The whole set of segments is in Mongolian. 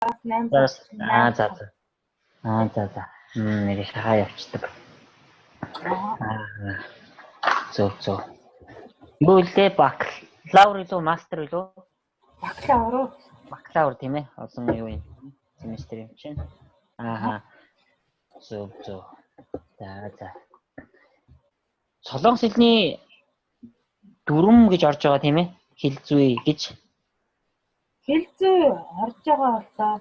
За. За. Нэр шахаа явчихдаг. Зөв. Юу илээ бакалавр илүү мастер илүү? Бакалавр тийм ээ. Олон юу юм? Семестр юм чинь. Зөв. За. Солонгос хэлний дүрм гэж орж байгаа тийм ээ. Хэл зүй гэж. Хэл зүй орж байгаа болоо.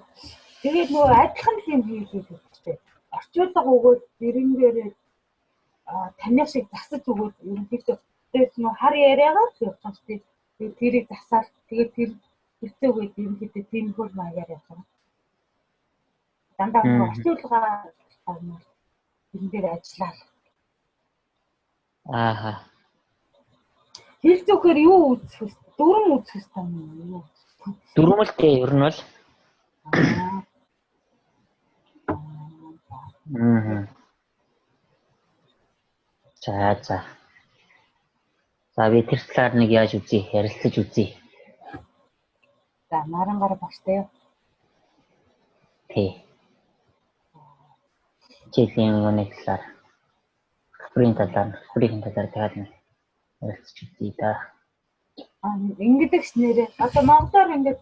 Тэгээд нөгөө адилхан юм хийлээ гэхдээ орчуулга өгөөд дэрэнгээр таниа шиг засаж өгөөд ерөнхийдөө тэгээд нөгөө хар яриагаар явуулсан шүү дээ. Тэгээд тэрийг засаал тэгээд тэр хэвцээгээд ерөнхийдөө тийм хөл маягаар явсан. Дандаа нөгөө орчуулга энэ дээр ажиллаа. Хэл зүйхээр юу үзэх вэ? Дүрм үзэх юм уу? Дүрм л дээ ер нь бол. За. За би тэр талаар нэг яаж үзье? Ярилцаж үзье. За нарангаар багштай юу? Тий. Жилийн нэг талаар. Хүрийн талаар дахиад ярилцаж үзье да. Ингэдэг ш нэрээ. Одоо монголоор ингээд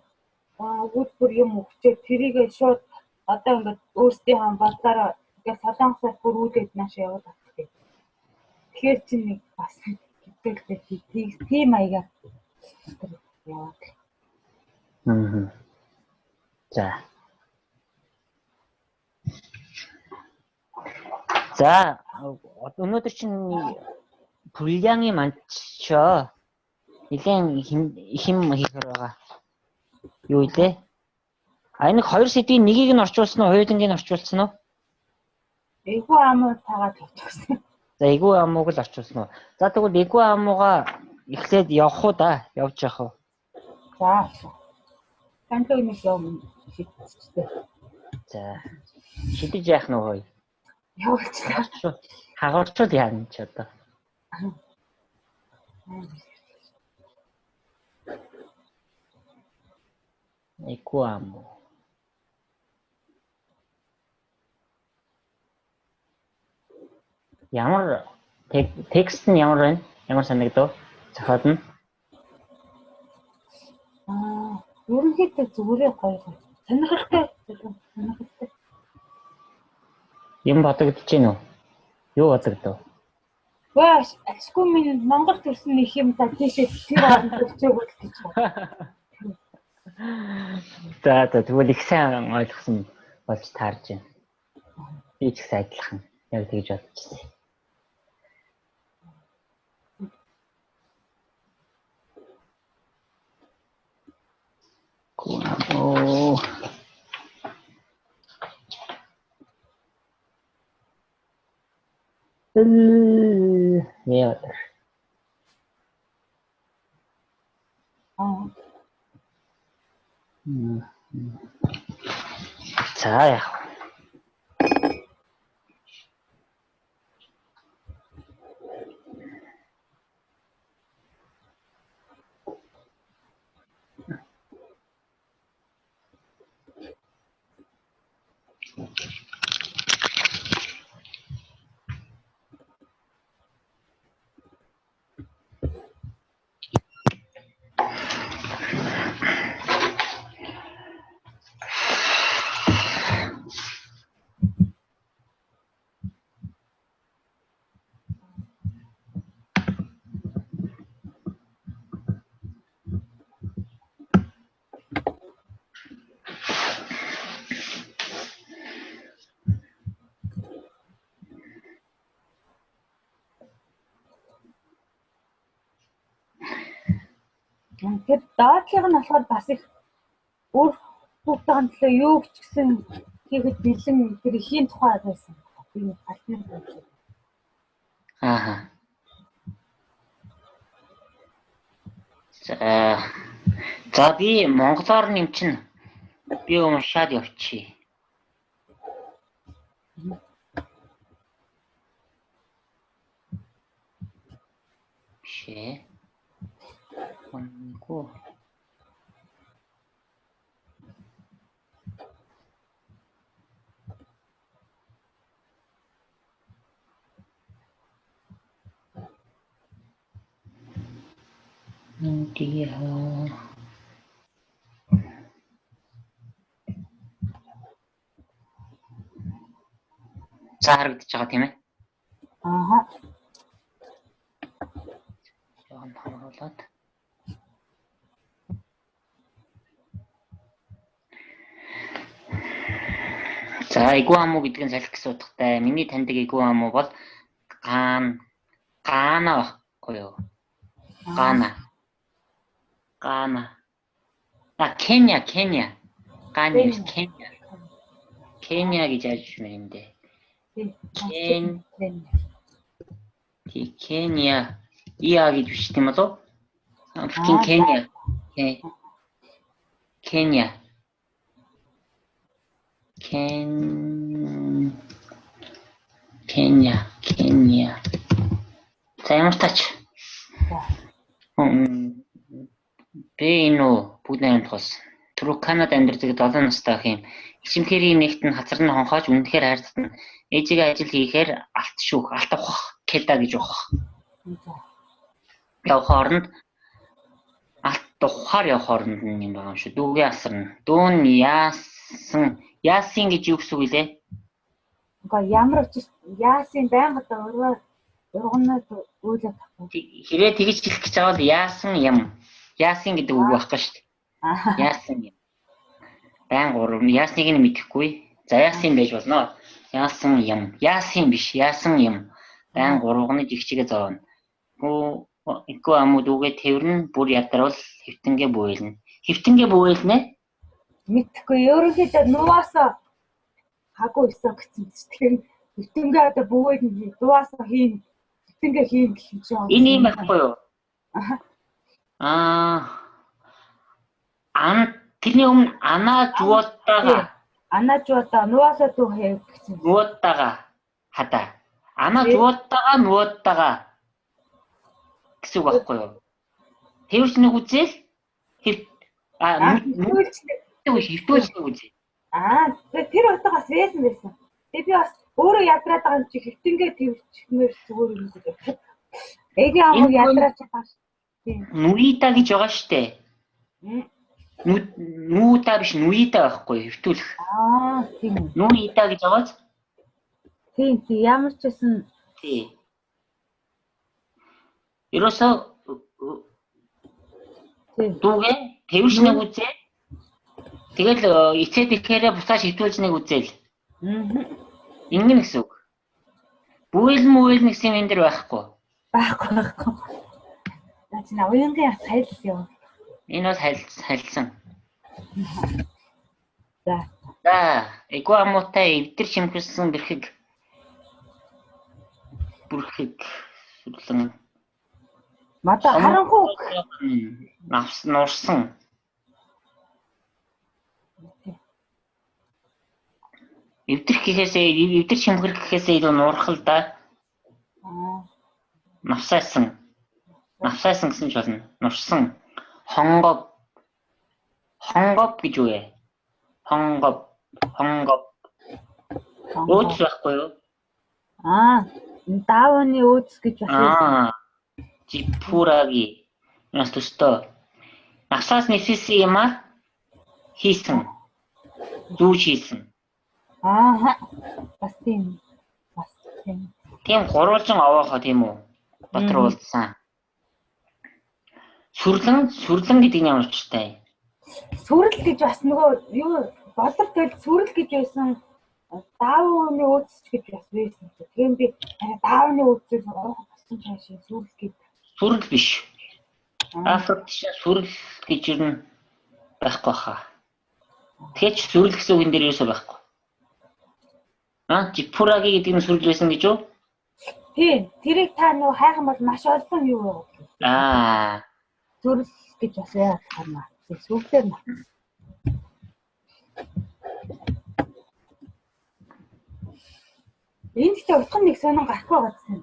өгүүлбэр юм өгчөө тэрийг шууд одоо ингээд өөрсдийнхөө бодлоор ингээд солонгосоор хөрвүүлээд нааш явуулдаг. Тэгэхээр чи нэг бас гэдэгтэй тийм маягаар яваад. За өнөөдөр чинь Пүлянгийн манчоо нэгэн хим хийхээр байгаа. Юу илээ? Энэ хоёр сэдвийн нэгийг нь орчуулсан уу, хоёулангийг нь орчуулсан уу? Эгүү амуу тагаад орчуулсан. За эгүү амууг л орчуулсан уу? За тэгвэл эгүү амууга эхлээд явах уу да? Явж явах уу? За. Тантай нэг юм шийдчихлээ. За. Шидэж яах нь вэ? Явуулчихлаа. Хагарчул яана ч одоо. Эгүү амуу. Ямар текст нь ямар байна? Ямар санагдав? Зохиол нь? Ерөнхийдөө зүгээр гоё. Сонирхолтой. Юм бодогдож байна уу? Юу бодогдов? Баш, ашгүй минь Монгол төрсөн нэг юм та тийшээ тэр орнд өчөөгөө л гэж байна. За тэгвэл их сайн ойлгосон болж таарж байна. Би ч гэсэн адилхан яг тэгж бодчихсон. Оо. Яа. За яах вэ? Тэгэхээр доотлого нь болохоор бас их өөр хүүхдийн төлөө юу ч гэсэн хийхэд бэлэн тэр ихийн тухай байсан. Тийм альны юм. За би монголоор нэмчин би уншаад явчих. Шээ. Монго. Индиа. За харагдаж байгаа тийм ээ. Аа. Яан харуулаад. За игуаму гэдгийг салхи гэсэн утгатай. Миний таньдаг игуаму бол Гана байхгүй юу? Гана. Кenya. Гана биш Кenya. Кenya гэж яаж байна юм бэ? Кenya. Иа гэж биш тийм болов? Африкийн Кenya. Кenya. За ямар тач. Би энэ бүгд найрамд хос. Түрүү Канада амьдардаг 7 настай ах юм. Ичимхэрийн нэгт нь хацар нь хонхоож үнэхээр хайрцагтана. Ээжигээ ажил хийхээр алт авах кеда гэж ухах. Явах хооронд алт ухаар явах хооронд юм байгаа юм шүү. Дүүгээ асарна. Дүүн яасан гэж юу гэсэн үг лээ? Угаа ямар ч яасын байнга одоо урганаад үйлээ тахгүй. Хэрэг тэгж хэлэх гэж байгаа бол яасан юм. Яасан гэдэг үг байхгүй шүү дээ. Яасан юм. Байнга урган яасныг нь мэдэхгүй. За яасан байж болно. Яасан юм. Яасан биш. Яасан юм. Байнга урганы жигчгээ зовно. Ику амуудуугээ тэрэн бүр ядарвал хэвтэнгээ бүэлнэ. Хэвтэнгээ бүэлнэ? Мэдхгүй. Ерөнхийдөө нуусаа хагуу өсөө гэсэн чинь хэвтэнгээ одоо бүэлнэ. Нуусаа хийн. Хэвтэнгээ хийн гэх юм чинь. Энэ юм байхгүй юу? Тэрний өмнө Анажуудаа нуусаа дүү хэв гэсэн. Нуутаага хадаа. Нуутаага гэсэн үг байхгүй юу? Тэрч нэг үзэл хөвтүүлч нэг үзэл. Тэр утгаас вэсэн байсан. Тэгээ би бас өөрөө ядраад байгаа юм чи хэвтэнгээ твчмээр зүгээр юм шиг. Эги амуу ядраад байгаа ш. Нуита гэж байгаа штэ. Нуута биш нуита байхгүй хөвтүүлэх. Тийм. Нуита гэж байгааз. Тийм ямар ч байсан. Тийм. Ерөөсөө дүүгээ тэрч нэг үзээ. Тэгэл эцээд ихээр буцааш хөвтүүлж нэг үзээл. Ингэн гэсэн үг. Бүэл гэсэн юм энэ дэр байхгүй. Байхгүй. Наа уянгийн хайл яа. Энэ бол хайлтсан. За. Игуамутай эвдэр шимхэрсэн бүрхэг сүрлэн. Мата харанхуу нурсан. Эвдэр шимхэр гэхээсээ илүү нурхал да. Навсайсан гэсэн ч болно. Нурсан. Хонгов гэж үү? Хонгов. Өөц байхгүй юу? Даавны өөц гэж байна. Жипураги. Нас төстөө. Насаас нэсэсэн юм хийсэн. Зүүж хийсэн. Бас тийм. Тийм гурвалжин аваахаа тийм үү? Дотор уулзсан. Сүрлэн гэдэг нь ямар учиртай? Сүрэл гэж бас нөгөө юу болор тэл сүрэл гэж байсан. Даавны өөц гэж бас байсан. Тийм би даавны өөцөөс болсон цааш сүрэл гэж. Сүрэл биш. Африкт сүрэл гэж юу байхгүй хаа. Тэгэж сүрэл гэсэн үгэн дээр юусоо байхгүй. Жипураги гэдэг нь сүрэл байсан гэж үү? Тийм. Тэрийг та нөгөө хайхан бол маш олон юу вэ? Сүрэл гэж бас яах юм аа. Сүрэлээр нь. Энд ч утга нэг сонин гарахгүй байгаа гэсэн.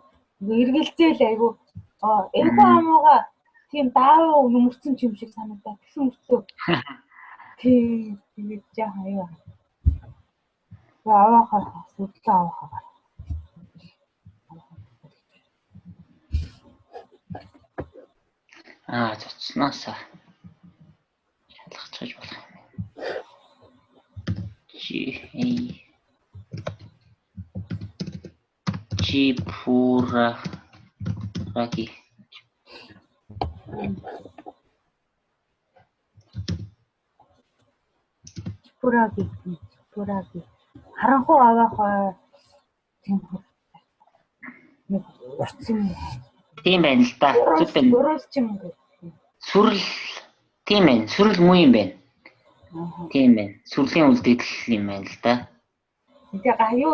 Эргэлзээл айгу. Эвгүй амууга тийм даав нүмерцэн ч юм шиг санагдаа. Тэгсэн мөртөө. Тийм жаахан аюу. Аваахаа сүрэлээ аваахаа. Цоцсноосоо шалгацгаж болох юм байна. Чипураги. Чипураги. Харанхуу аваахаа тийм нэг урцсан. Тийм байна л да. Зүг байна. Уруулчин гэх. Сүрэл тийм байна. Сүрэл муу юм байна. Тийм байна. Сүрлийн үлдэгдэл юм байна л да. Тэгээ гаюу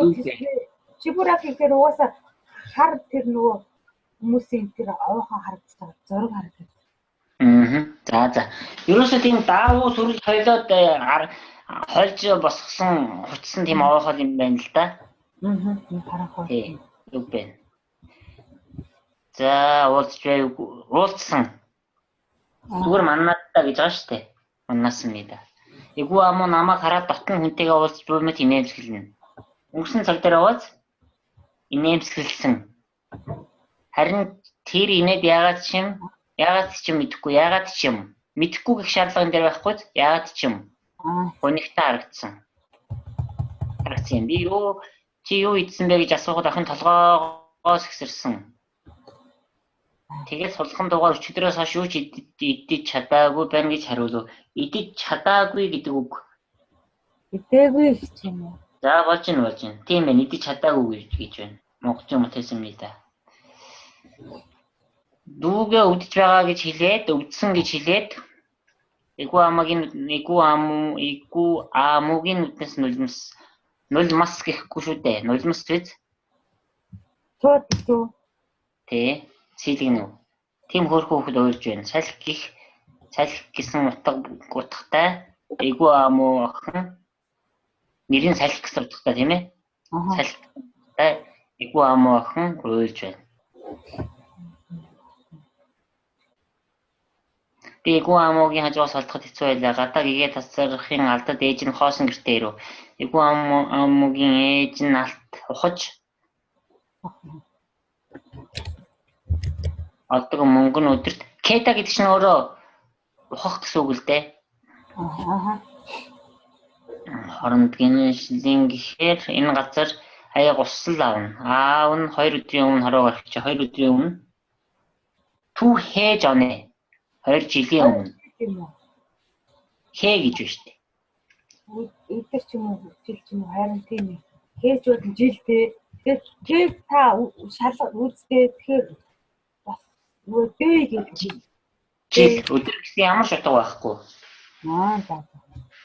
чипураги гэхээр угаасаа хар тэр нөгөө хүмүүсийн тэр овоохоо харагдаж байгаа зураг харагдаж. За. Ерөөсөө тийм даавуу сүрэл хойлоод хольж босгосон хувцсан тийм овоохол юм байна л да. Харанхуу. Тийм. Зүг байна. За, уулзсан. Зүгээр маннадаа гэж байгаа шүү дээ. Маннасан мэд. Эгүй ам намайг хараад дотн хүнтэйгээ уулзч буймат инээмсэглэнэ. Өнгөрсөн цаг дээр ууз инээмсэглсэн. Харин тэр инээд яагаад ч юм мэдэхгүй. Яагаад ч юм мэдэхгүй гэх шаардлаган дээр байхгүй. Яагаад ч юм. Гонигтай харагдсан. Би чи юу идсэн бэ гэж асуухад ахын толгоогоос ихсэрсэн. Тэгээд сулхан дугаар өчигдрөөс хойш юу ч идэж чадаагүй байна гэж хариулв. Идэж чадаагүй гэдэг үг. Идээгүй ч юм уу. За болж байна. Тийм ээ, идэж чадаагүй гэж байна. Монголын мөтэйсэн юм да. Дүүгээ өвдөж байгаа гэж хэлээд, өвдсөн гэж хэлээд эгүй амуугийн нүднээс нулимс гэхгүй шүү дээ. Нулимс биз? Цууд шүү. Тэ. Сэлгэнэ үү? Тим хөөрхөн хөхд уйлж байна. Салхи гэсэн утгатай эгүй амуу охин нэрийн салхи гэсэн утгатай тийм ээ? Салхитай эгүй амуу охин уйлж байна. Би эгүй амуугийн хажуугаас олдоход хэцүү байлаа. Гадаа гэгээ тасрахын алдад ээж нь хоосон гэртээ ирв. Эгүй амуугийн ээж нь алт ухаж оддог мөнгө нь өдөрт кета гэдэг чинь өөрөө ухах гэсэн үг л дээ. Хоромд гиншлийн гэхээр энэ газар аяг уссал авна. Аав нь 2 өдрийн өмнө хороо гарах чи 2 өдрийн өмнө түр хээж онэ. 2 жилийн өмнө. Хээ гэж байна шүү дээ. Өдөр ч юм уу, жил ч юм уу харин тийм ээ. Хээж бол жилдээ. Тэгээд та шалгал үзтээ тэгэхээр нөгөө дэй гэж жил өдөр гэсэн ямар ч утга байхгүй. За.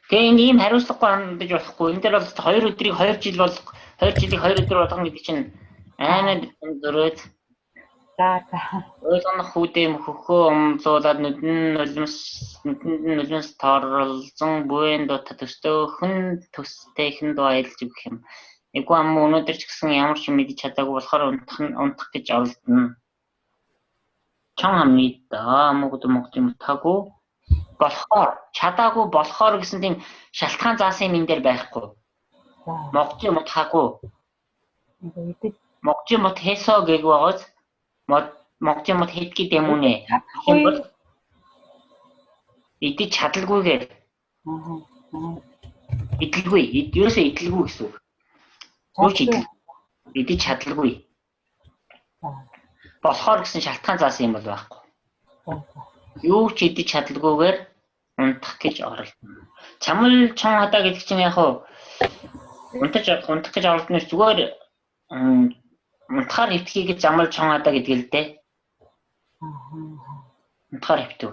Тэгээ энэ ийм хариуцлагагүй хандаж болохгүй. Энэ дээр бол 2 өдрийг 2 жил болох 2 жилийг 2 өдөр болгоно гэдэг чинь аймаг зөрөөд. За. Ойлгох хүүдээ хөхөө умлуулад нүднээс торлзон буйн дотор төстөөхөн төстэйхэн доо аялж өгөх юм. Эгүй амуу өнөөдөр ч гэсэн ямар ч юм мэдэж чадаагүй болохоор унтах гэж оролдоно. Чамнид амууд юм таагүй болохоор чадаагүй болохоор гэсэн тийм шалтгаан заасан юм энэ дээр байхгүй. Могжи мод хаагүй. Могжи мод хэсоо гэг байгаас могжи мод хэдки дэмүнэ. Идэж чадалгүйгээр. Идэлгүй. Ерөөсөө идэлгүй гэсэн үг. Юу ч идэж чадалгүй. Болохоор гэсэн шалтгаан заасан юм бол байхгүй. Юу ч идэж чадалгүйгээр унтах гэж оролдоно. Чамл чон хадаа гэдэг чинь яг хуу унтах гэж оролдоно зүгээр унтахаар хөвтгий гэж чамл чон хадаа гэдэг л дээ. Унтахаар хөвтөв.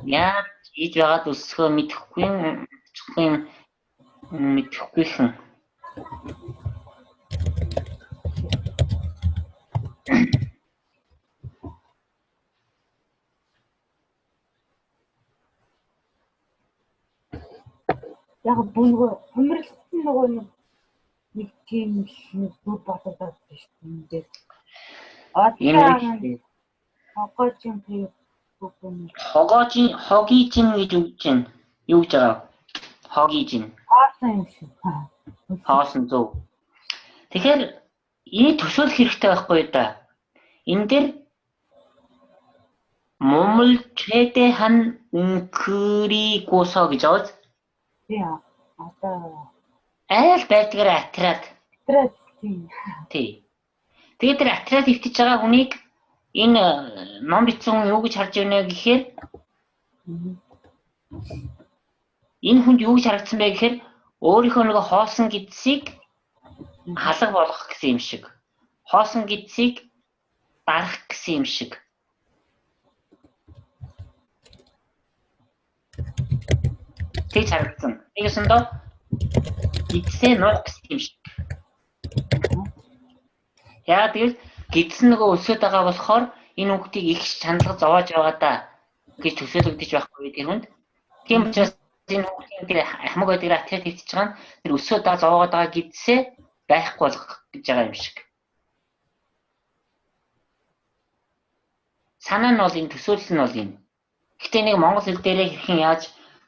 Яа ийж байгаад өсөхөө мэдэхгүйхэн. Яг нөгөө хумралсан нөгөө нэг тийм нэг бүх бодогдоод байна шүү дээ. Хогоожин гэж үгж байна. Юу гэж байгаа? Хогижин. Хоосон зөв. Тэгэхээр энэ төсөөлөх хэрэгтэй байхгүй да. Энэ дээр 몸을 최대한 웅크리고서 그죠? тий одоо Айл байдгаар атраад. тэр тий Тий. Тэгээд тэр атраад өвтөж байгаа хүнийг энэ ном бичсэн юу гэж харж байна гэхээр энэ хүнд юу гэж харагдсан бэ гэхээр өөрийнхөө нөгөө хоосон гидсийг халах болгох гэсэн юм шиг. Хоосон гидсийг дарах гэсэн юм шиг. Тэгж харагдсан. Тэгэсэндээ гидсээ нуух гэсэн юм шиг. Яа тэгэл гидсэн нөгөө өсөд байгаа болохоор энэ хүүхдийг их чандлага зовоож байгаа да гэж төсөөлөгдөж байхгүй тэр хүнд. Тийм учраас энэ хүүхдийн тэр хамаг байдаг атраад хийчихэж байгаа нь тэр өсөд байгаа зовоогоод байгаа гидсээ байхгүй болгох гэж байгаа юм шиг. Санаа нь бол энэ төсөөлөл нь бол энэ. Гэхдээ нэг монгол хэл дээрээ хэрхэн яаж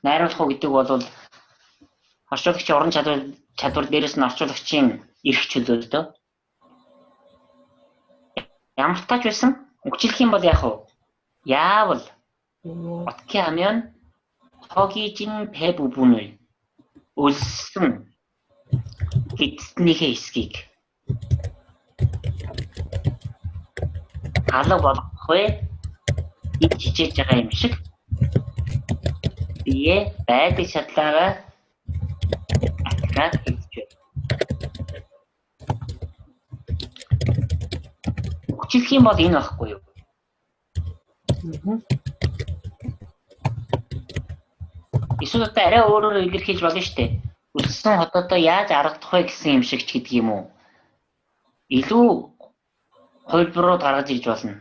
найруулах уу гэдэг бол орчуулагчийн уран чадвар дээрээс нь орчуулагчийн эрх чөлөөтэй. Ямар ч тач байсан үгчлэх юм бол яах вэ? Яавал 어떻게 하면 허기진 배 부분을 올순 гидснийхээ эсгийг алга болгох вэ? Ид хичээж байгаа юм шиг бие байдаг шатлаагаа атраад хэлж байна. Үгчлэх юм бол энэ байхгүй юу? Эсвэл одоо арай өөрөөр илэрхийлж болно шүү дээ. Үлдсэн хотоодоо яаж аргадах вэ гэсэн юм шиг ч гэдэг юм уу? Илүү хувилбарууд гаргаж ирж болно.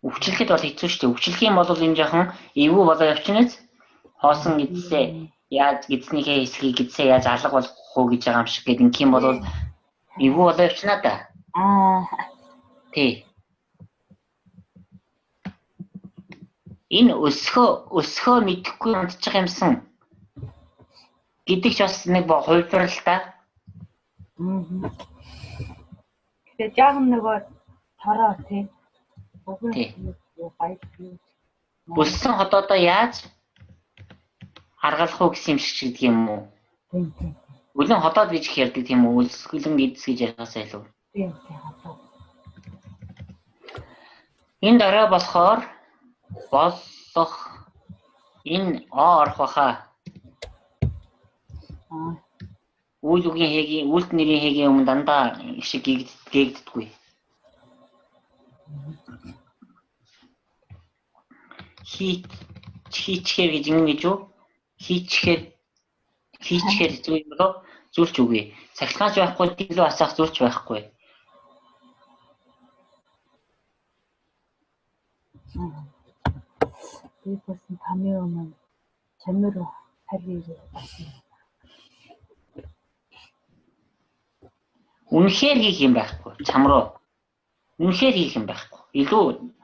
Өвчлөхэд бол хэцүү шүү дээ. Өвчлөх юм бол энэ жоохон эвгүй болоо явчихназ хоосон гидсээ яаж гидснийхээ хэсгийг гидсээ яаж алга болгох уу гэж байгаа юм шиг гэдэг ингэх юм бол эвгүй болоо явчихна да. Тий. Энэ өсгөө мэдэхгүй унтчих юмсан гэдэг ч бас нэг хувилбар л та. Тэгээ жаахан нөгөө тороо тий. Өссөн хотоодоо яаж аргалах уу гэсэн юм шиг гэдэг юм уу? Үлэн хотоод гэж ярьдаг тийм үү? Үлэн гидс гэж ярихаас илүү. Тийм. Энэ дараа болохоор энэ орох баха. Үйл үгийн хэгийн үлд нэрийн хэгийн өмнө дандаа шиг гээгддэггүй. Хийчихэр гэж ингэж юу? Хийчихэр зүйл юм болоо зүрч үгүй. Сахилгаанч байхгүй дэлгүү асаах зүрч байхгүй. Би болсон тамийн өмнө чамир харийг болсон. Үнэхээр хийх юм байхгүй. Чамруу. Үнэхээр хийх юм байхгүй. Илүү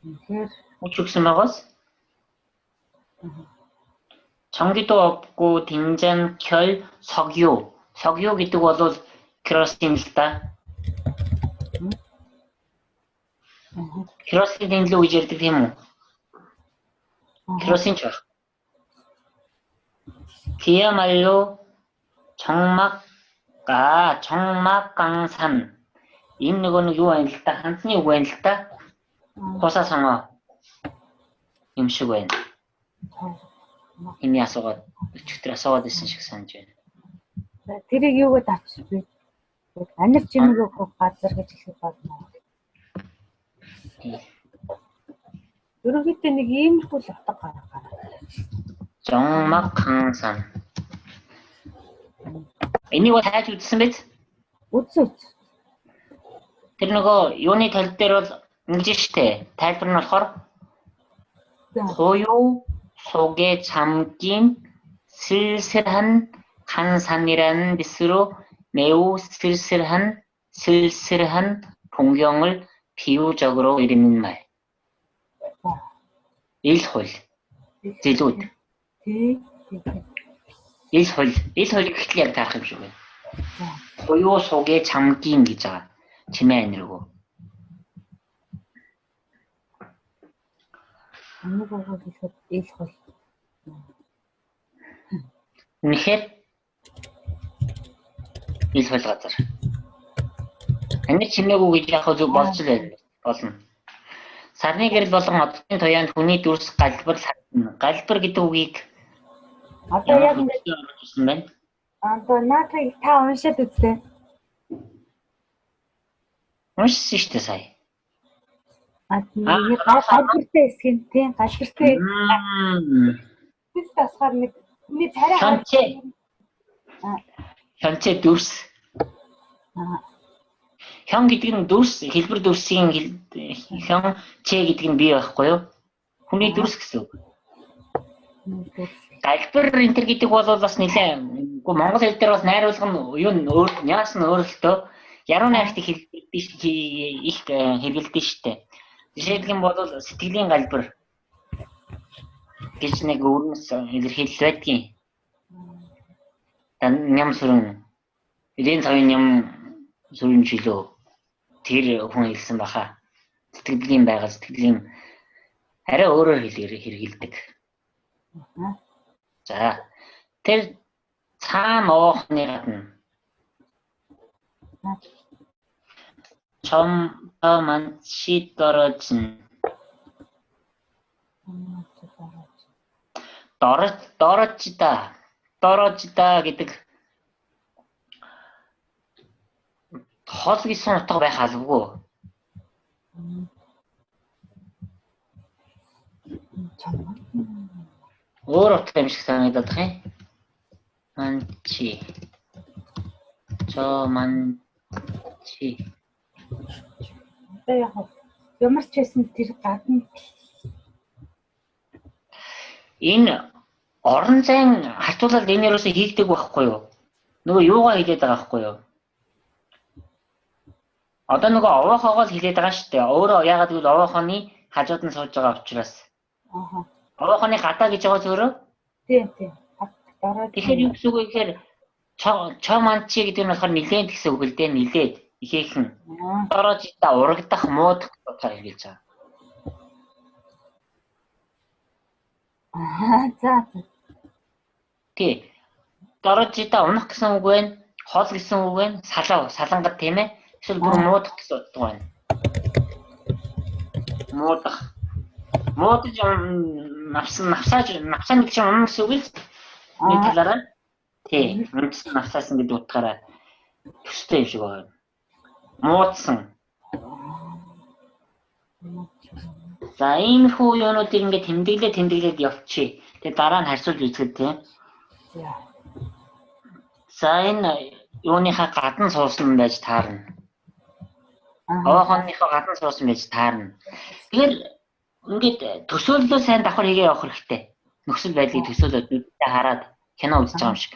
үнэхээр үуч өгсөн байгаас 청기도 없고 딩잔 결 석유. 석유 гэдэг бол керосин л та. керосин л гэж ярьдаг тийм үү? керосин ч баг. 그야말로 정막강산. Энэ нэг юу байна л та? Хансны үг байна л та. 호사성어 юм шиг байна. Энэ асуугаад өчигдөр асуугаад байсан шиг санаж байна. Тэрийг юугаад авчих вэ? Анир чимээг газар гэж хэлэх болно. Ерөнхийдөө нэг иймэрхүү л утга гаргаа. 정막강산. Энийг тааж үзсэн биз? Үзсэн. Тэр нөгөө юуны тал дээр бол ингэж штэ. Тайлбар нь болохоор 고요 속에 잠긴 쓸쓸한 강산이라는 뜻으로 매우 쓸쓸한 풍경을 비유적으로 이르는 말. 일홀. 제주도. 일홀 гэхэл яг таах юм шиг байна. 고요 속에 잠긴 гэж байгаа. Чимээ anirгүй. Амиг уугаад ихэд ээлх бол. Үнэхээр ил хол газар. Энд чимээгүй гэж яг зөв болж л байна. Болно. Сарны гэрэл болон оддын туяанд хүний дүрс галбар сарна. Галбар гэдэг үгийг Одоо яг ингэж оруулсан байна. одоо наатыг та уншаад үзлээ. Уншсан шүү дээ сая. Нэг галбартай хэсэг нь тийм галбартай. Тэс тасгаар нэг царай Хянчээ дүрс. Хян гэдэг нь дүрс, хэлбэр дүрсийн хян чэ гэдэг нь бий байхгүй юу? Хүний дүрс гэсэн үг. Галбар энтер гэдэг бол бас нэлээ монгол хэл дээр бас найруулга нь юу өөр яас нь өөрөлтөө яруу найрагт их хэрэгэлдэж штэ. Жишээлх юм бол сэтгэлийн галбар гэж нэг өрнөс илэрхийлэл байдгийн. Ням сүрэн эдийн цагийн ням сүрэн жилөө тэр хүн хэлсэн баха. Сэтгэлийн байгаль сэтгэлийн арай өөрөөр хэрэгэлдэг. За тэр цаана оохны гадна чом манчи дорожин дорожда гэдэг хол гэсэн утга байх албагүй. Өөр утга юм шиг санагдаад байна. Манчи. Манчи. Одоо яг ямар ч байсан тэр гадна энэ орон зайн хартуулаад энэ юусоо хийгдэг байхгүй юу? Нөгөө юугаа хэлээд байгаа байхгүй юу? Одоо нөгөө овоохоогоо л хэлээд байгаа шүү дээ. Өөрөө яагаад гэвэл овоохооны хажууд нь сууж байгаа учраас. Овоохооны гадаа гэж байгаа зөөрөө? Тийм. Тэгэхээр юу гэсэн үг вэ гэхээр чоманчи гэдэг нь болохоор нилээд гэсэн үг л дээ. Нилээд ихээхэн. Дорожита урагдах муудах утгаар хэлж байгаа. За. Тий. Дорожита унах гэсэн үг байна. Хол гэсэн үг байна. Салангад тийм ээ. Эсвэл бүр муудах гэсэн утга байна. Муудаж навсааж нэг чинь унах гэсэн үг л. Нэг талаараа. Тий. Үндсэн навсаасан гэдэг утгаараа төстэй юм шиг байна. Муудсан. За энэ хүү юунуудыг ингээд тэмдэглээд явчих. Тэгээ дараа нь харьцуулж үзэхэд тийм. За энэ юуныхаа гадна суусан байж таарна. Овоохоныхоо гадна суусан байж таарна. Тэгэхээр ингээд төсөөллөө сайн давхар хийгээ явах хэрэгтэй. Нөхцөл байдлыг төсөөлөд нүдтэй хараад кино үзэж байгаа юм шиг.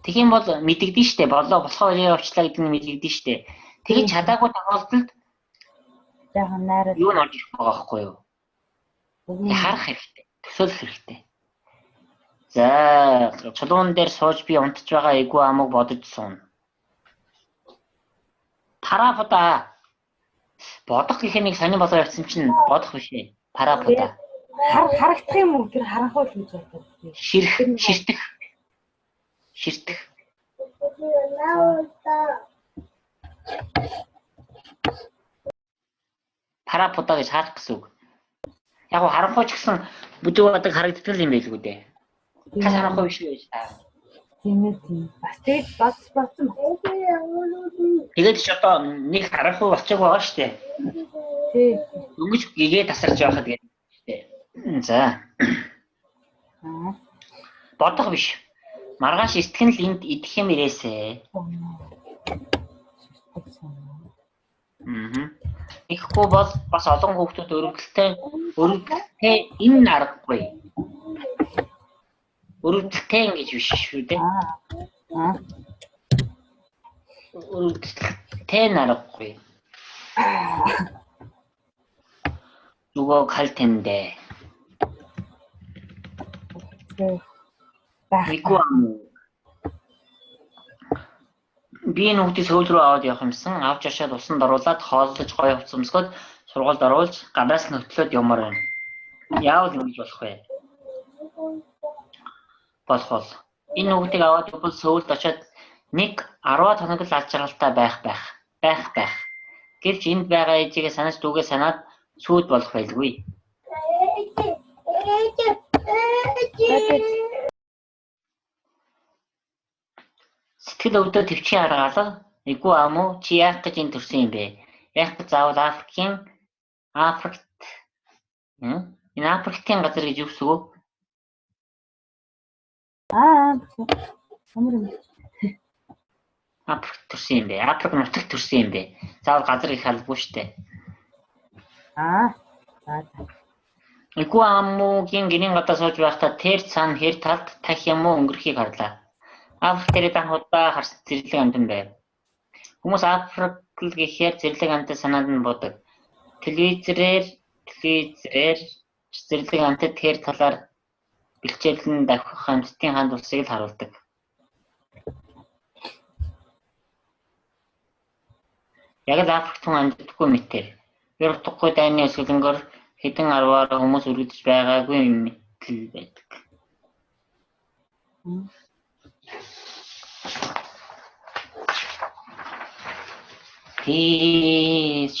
Тэгэх юм бол мэдэгдэн штэ. Болохоо явчлаа гэдэг нь мэдэгдэн штэ. Тэгэж чадаагүй тохиолдолд яахан найраа юу норж ирэх байгаа байхгүй юу? Харах хэрэгтэй. Төсөөлөх хэрэгтэй. За чулуун дээр сууж би унтж байгаа эйгүү амыг бодож сууна. Парапода. Бодох гэхээр нэг сонир болоо явцсан чинь бодох биш ээ. Парапода. Харагдах юм уу? Тэр харахгүй л гэж байна. Ширтэх. Парапода гэж харах гэсэн үг. Яг харанхуй ч гэсэн бүдэг бодог харагддаг юм байлгүй дээ. Тас харанхуй биш үү? Тийм. Бас тэг бодсон. Тэгээд ч одоо нэг харанхуй болчихог байгаа шүү дээ. Тий. Өнгөж гэгээ тасарч байхад гэдэг шүү дээ. За. Бодох биш. Маргааш сэтгэн л энд идэх юм ирээсэ. Ихгүй бол бас олон хүүхдүүд өрөвдөлтэй энэ аргагүй. Өрөвдөлтэй ингэж биш шүү дээ. Өрөвдөлтэй аргагүй. Нөгөө калтэндэ. Ихгүй би нүгдээ сөүл рүү аваад явах юмсан. Авч яшаад усанд оруулаад хооллож гоё хувцсамсгоод сургуульд оруулж гадаас нь хөтлөөд юмар байна. Яавал ингэж болох вэ? Болох бол энэ хүүхдийг аваад явбал Сөүлд очиод 10 хоног л аж аргалтай байх. Гэвч энд байгаа ээжигээ санаж дүүгээ санаад сүйд болох байлгүй. Сэтгэл өвдөө төвчийн аргаалга эгүй ам уу чи яах гэж энэ төрсөн юм бэ? Яах гэж заавал энэ Африктын газар гэж юу гэсэн үг? Африк төрсөн юм бэ? Африк нутагт төрсөн юм бэ? Заавал газар их албагүй штэ. Эгүй амуугийн гинийн гадаа сууж байхдаа тэр цаана хэр талд тах юм уу өнгөрөхийг харлаа. Африк дээр данхудаа харсан зэрлэг амтан байв. Хүмүүс Африк л гэхээр зэрлэг амтан санаанд нь бодог. Телевизээр зэрлэг амтад тэр талаар бэлчээлэн давхих амьтдын ханд улсыг л харуулдаг. Яг л Африкт хүн амьддаггүй мэтэр. Ер утгагүй дайны өсгөлөнгөөр хэдэн 10-аар хүмүүс өргөдөж байгаагүй мэтэл байдаг.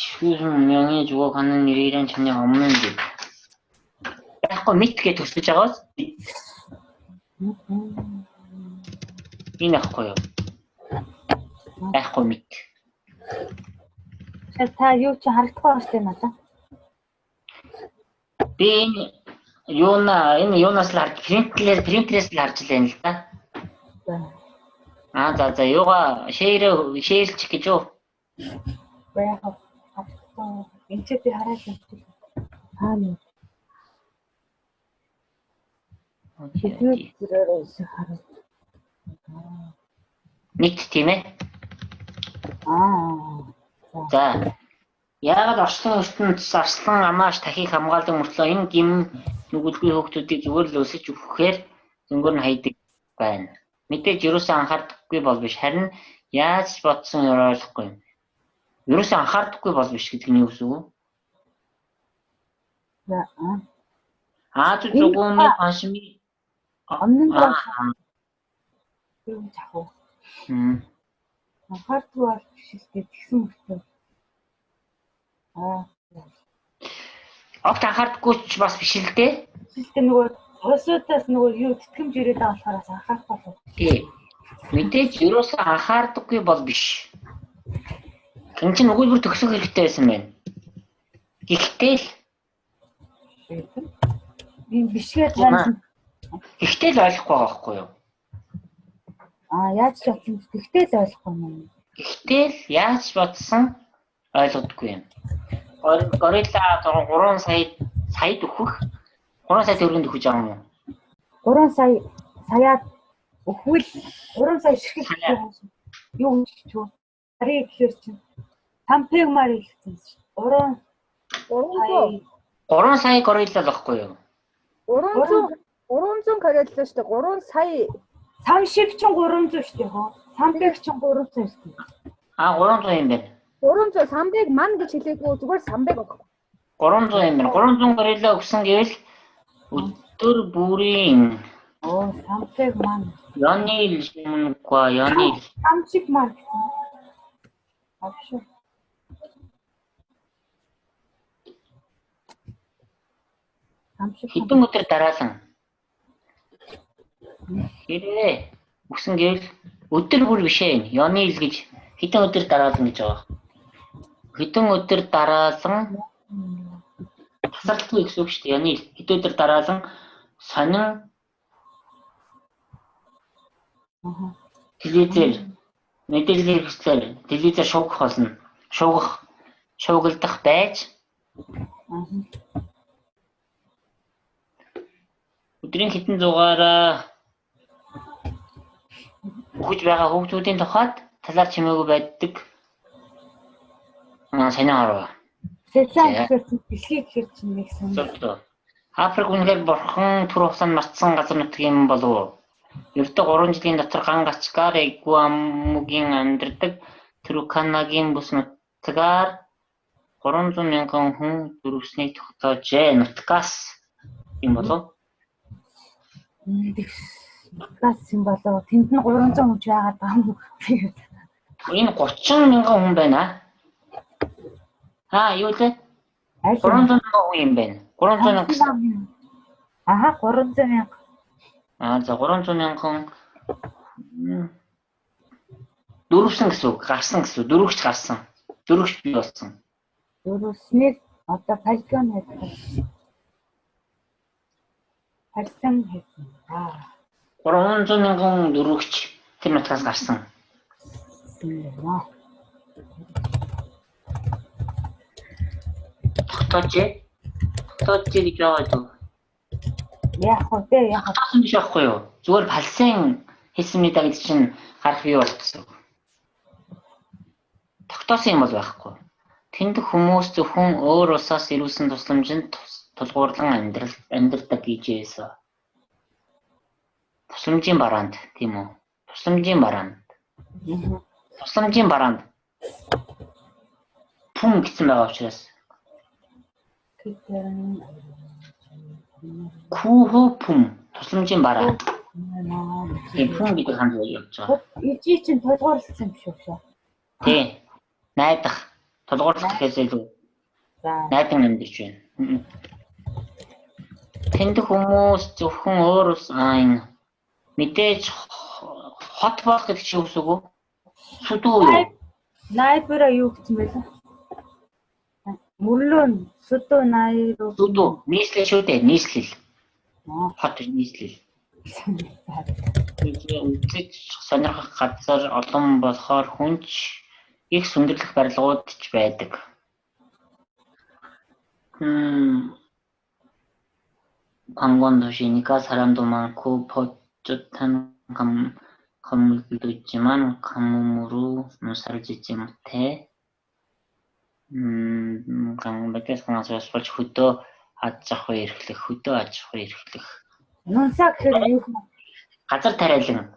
Шүүрмийн жуг ханан нэрийн чаны өмнө нь байхгүй мэт гэж төсөж байгаас энэ ахгүй юу? Байхгүй мэт. Та юу ч харагдахгүй байна шүү надад. Би энэ юунаас л харж принтерээс л харж байна л да. За юугаа шеэрлчих гэж юу? Яах вэ? Энд чи би хараад байна. Нийт тийм ээ. За. Яагаад орчлон ертөнцийн арслан амааш тахийг хамгаалдаг мөртлөө энэ гим нүгэлгүй хүүхдүүдийг зүгээр л өсөж өгөхээр зөнгөөр нь хайдаг байна. Мэдээж ерөөсөө анхаардаггүй бол биш, харин яаж бодсон ойлгохгүй юм. Ерөөсөө анхаардаггүй бол биш гэдэг нь юу гэсэн үг? Ааж зүгүүний паншми юу чахав. Анхаардаггүй бол биш гэдэг тэгсэн мөртөө. Огт анхаардаггүй ч бас биш л дээ. Гэхдээ нөгөө хосуудаас нөгөө юу тэтгэмж ирээд байгаа болохоор анхаарахгүй болов. Тий. Мэдээж ерөөсөө анхаардаггүй бол биш. Энд чинь өгүүлбэр төгсөх хэрэгтэй байсан байна. Гэхдээ л ийм бишгээ тань. Гэхдээ л ойлгохгүй байгаа байхгүй юу? Яаж ч бодсон. Гэхдээ л ойлгохгүй юм. Гэхдээ л яаж бодсон ойлгодоггүй юм. Горилла 3 саяд өгөх 3 сая төгрөнд өгч байгаа юм уу? 3 саяад өгвөл 3 сая ширхэг юу гэж чөө. Харин гэхээр чинь 5 пегмар хэлсэн шүү. 3 сая горилла л байхгүй юу? 300 горилла шүү дээ. 3 сая сам шиг чинь 300 шүү дээ хоо. Сам пег чинь 300 шүү дээ. 300 юм байна. 300 самбэг ман гэж хэлээгүй зүгээр самбэг баг. 300 юм байна. 300 горилла өгсөн гэвэл өдөр бүрийн самбэг ман. Яны яны самшиг ман. Авшиг. Хэдэн өдөр дараалан хэрвээ өгсөн гэвэл өдөр бүр биш ээ. Яны ил гэж хэдэн өдөр дараалан гэж байгаа. Хэдэн өдөр дараалан тасралтгүй гэсэн үг шүү дээ. Яны ил хэдэн өдөр дараалан сонин телевизээр мэдээлэл хэрэгслээр телевизээр шуугах болно. Шуугилдах байж өдрийн хэдэн зугаараа өгж байгаа хүүхдүүдийн тухайд талаар чимээгүй байдаг. Санаа ороо. Сэцэн гэхээр дэлхий гэхээр чинь нэгсэн. Африк үнэхээр бурхан түр хугацаанд мартсан газар нутаг юм болов уу? Ердөө 3 жилийн дотор Гангачгаар Игуамугийн амьдардаг Турканагийн бүс нутгаар 300,000 хүн дөрвснийг тогтоожээ. Нутгаас юм болов? Газ юм болоо. Тэнд нь 300 хүн байгаад байгаа юм. Энэ 30,000 хүн байна. Юу лээ? 300,000 хүн юм байна. 300,000 гэсэн. Аха 300,000. За 300,000 дөрвсөн гэсэн үг. Гарсан гэсэн. Дөрвөгч гарсан. Дөрвөгч бий болсон. Дөрвснийг одоо полигон хийх. Харсан хийсэн. 300,000 дөрвөгч тэр нутгаас гарсан. Тогтоожээ гэж байгаа дөө. Яг хөө тэ яг Тогтоосон биш байхгүй юу? Зүгээр палсын хийсэн мэдээ гэдэг чинь гарах бий болох гэсэн. Тогтоосон юм бол байхгүй. Тэнд хүмүүс зөвхөн өөр улсаас ирүүлсэн тусламжинд тулгуурлан амьдардаг гэжээс. Тусламжийн бараанд тийм үү? Тусламжийн бараанд. Пүн гэсэн байгаа учраас. Күүхүү пүн тусламжийн бараа. Тийм пүн гэдэг ханд явж байгаа. ижи чинь толгуурлсан юм шүү шүү. Тий. Найдах. Толгуурлах гэхээс илүү найдан амьдарч байна. Тэнд хүмүүс зөвхөн өөр ус энэ мэдээж хот болох гэдэг чинь үсэг үү? Сүдүү юу? Найбара юу гэсэн бэ? Мөрлөн сүдүү найруу. Сүдүү нийслэл шүү дээ, нийслэл. Хот нийслэл. Үзэж сонирхох газар олон болохоор хүнч их сүндэрлэх барилгууд ч байдаг. Пангон 도시니까 사람도 많고 버젓한 건물들도 있지만 가뭄으로 농사를 짓지 못해. 강백에서 강아지가 스포츠 хөдөө аж ахуй эрхлэх. Нунсаа гэхээр юу юм? Газар тариалан.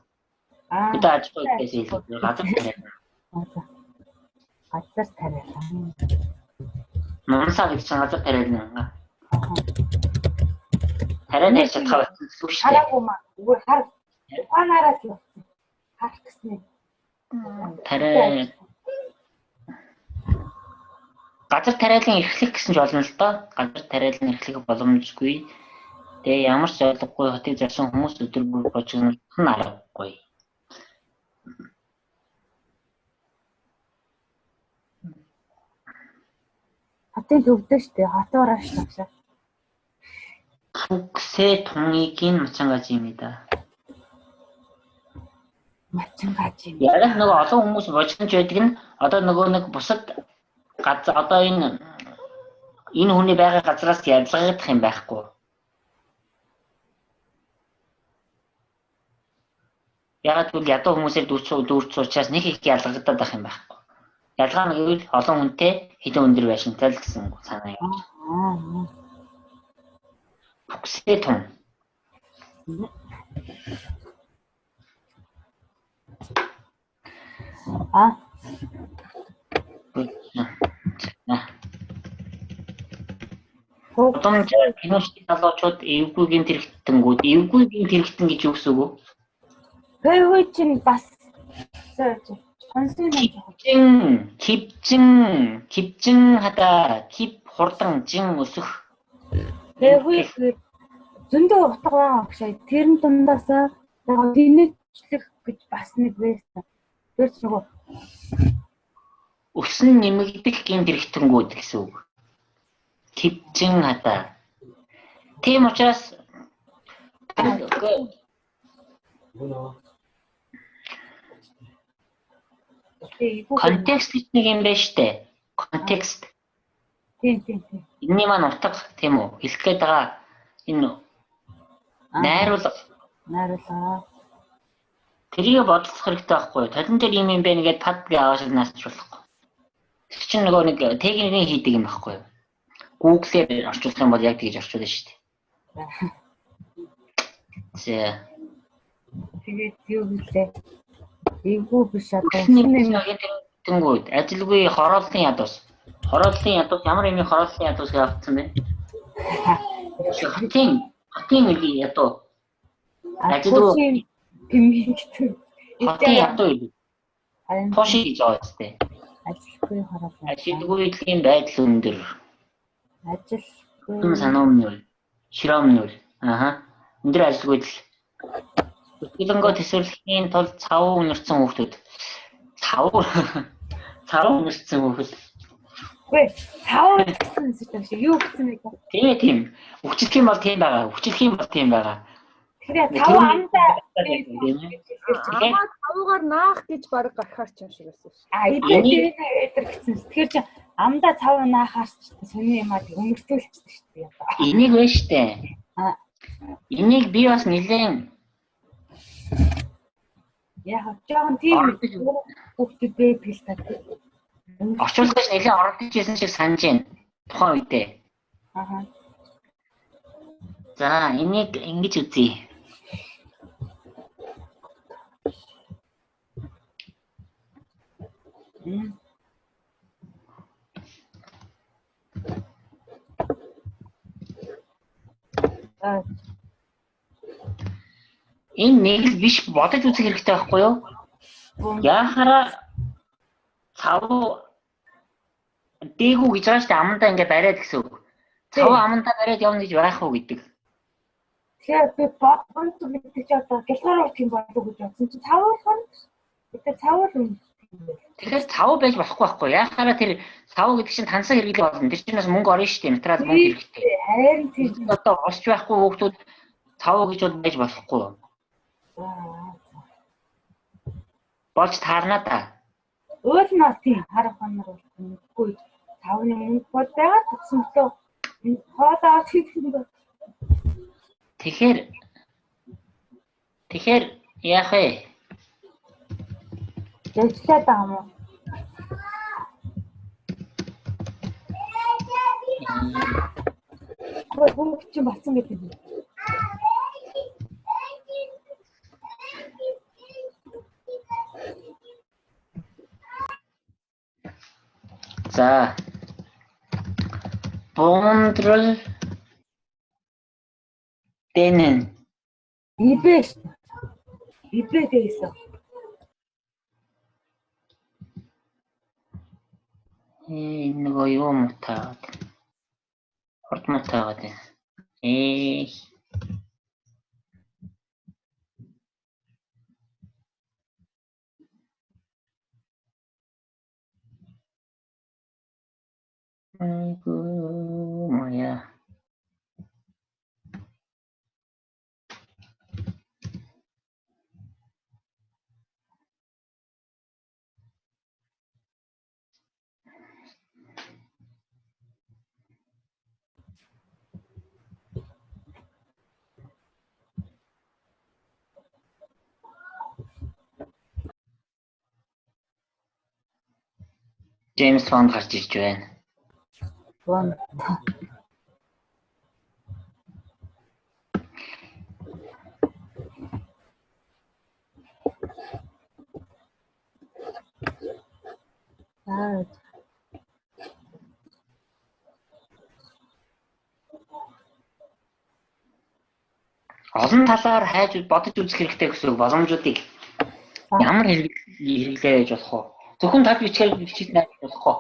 Хөдөө аж ахуй гэсэн илүү газар тариалан. Газар тариалан. Нунсаа гэж чинь газар тариалан. Тариалан чадхаа гэсэн үг шүү дээ. Хараагүй маа. Үгүй хар. Ухаанаараа л харах гэсэн. Тариалан газар тариалан эрхлэх гэсэн ч болно л доо. Газар тариалан эрхлэх боломжгүй. Тэгээ ямар ч ойлгохгүй хотыг зарсан хүмүүс өдөр бүр божигнох нь аргагүй. Хотын төвдөө штэ хотоороо штэ. 북새 동이긴 마찬가지입니다. 마찬가지. Яг нөгөө олон хүмүүс божигнож байдаг нь одоо нөгөө нэг бусад газар одоо энэ хүний байгаа газраас ялгагдах юм байхгүй. Яг тэгвэл ядуу хүмүүсээр дүүрч учраас нэг их ялгагдаад байх юм байхгүй. Ялгаа нь гэвэл олон хүнтэй хэдэн өндөр байшинтай л гэсэн санаа юм. 북새 동. Одон киношны залуучууд эвгүйгийн тэрэгтэнгүүд тэрэгтэн гэж юу гэсэн үг вэ? Тэвгүй чинь бас кипжин хата кип хурдан жин өсөх. Тэвгүй зөндөө утга байгаа гэж тэрэн дундаасаа яг тэнэчлэх гэж бас нэг байсан. Тэр ч нөгөө өсөн нэмэгдэх гин тэрэгтэнгүүд гэсэн үг. Кипжин хата. Тийм учраас контекст нэг юм байна штэ. Контекст. Тийм. Энэний маань утга тийм үү? Хэлэх гээд байгаа энэ найруулга. Тэрийг бодлох хэрэгтэй байхгүй юу? Талан дээр юм байна гэдээ пад гээ аваад наасч болохгүй. Тэр чинь нөгөө нэг техникийн хийдэг юм байхгүй юу? Google-ээр орчуулах юм бол яг тэгж орчуулна шүү дээ. Тэгээд юу гэлээ? Эвгүй биш одоо тэнгүүд ажилгүй хорооллын ядуус. Хорооллын ядуу ямар юм хорооллын ядуу шиг авцсан бэ? Хотын ядуу. Ажилдаа Тушийн гэмийн гэдэг. хотын ядуу юм. Харин Туши гэж байгаа үстэй. ажилгүй хорооллоо. Ажилгүй эдлийн байдал өндөр. Ажилгүй Санаумны үл. Широмны үл. Өндөр ажилгүй л. Хөдөлгөөнгөө төсөөлөхийн тулд цав өнөрсөн хүүхдүүд. Цав өнөрсөн хүүхэд. Үгүй цаавар гэсэн зүйл шиг юу гэсэн бэ? Тийм. Хүчлэх юм бол тийм байгаа. Тэгэхээр цав амдаа Амаа тавуугаар наах гэж баг гарахаар ч юм шиг байсан ш. эдгээр гэсэн. Тэгэхээр чи амдаа цав наахаар ч сони юмаа өнгөртүүлчихсэн шүү дээ. Энийг вэ штэ. Энийг би бас нэлээд яг жоохон тийм хүүхдүүд байдаг л та. орчуулгаж нэлээд оролдож ирсэн шиг санаж байна. Тухайн үедээ. За, энийг ингэж үзье. Энэ нэг л биш бодож үзэх хэрэгтэй байхгүй юу? Яхаараа цав дээгүү гэж байгаа шүү дээ амандаа ингээ бариад гэсэн үг. Цав амандаа бариад явна гэж байх уу гэдэг. Тэгэхээр би бонт мэдээж одоо гэлгаар утх юм болов уу гэж бодсон чи цав болохоор тэгээ цав л тэгэхээр цав байж болохгүй. Яхаараа тэр цав гэдэг чинь тансан хэрэглээ болно. Тэр чинь бас мөнгө орно шүү дээ. Материал мөнгө хэрэгтэй. харин тийм одоо усч байхгүй хүүхдүүд цав гэж бол байж болохгүй. Болж таарна да. Өөр нь бол тийм харах хонор үгүй цавны мөнгө бол байгаа төсөмлөө хоолоо хийх. Тэгэхээр яах вэ? Дэвшлээд байгаа юм уу? Хөөе чи бацсан гэдэг юм. За. Бондрол Тэнэн. Ибэш. Ибэдээс. Нөгөө юу мутаад. Хорт мутаад. Айгуу моя. Джеймс Бонд гарч ирж байна. Бонд. Олон талаар хайж бодож үзэх хэрэгтэй гэсэн боломжуудыг ямар хэрэглээ байж болох вэ? Зөвхөн тав бичиж найдах болохгүй.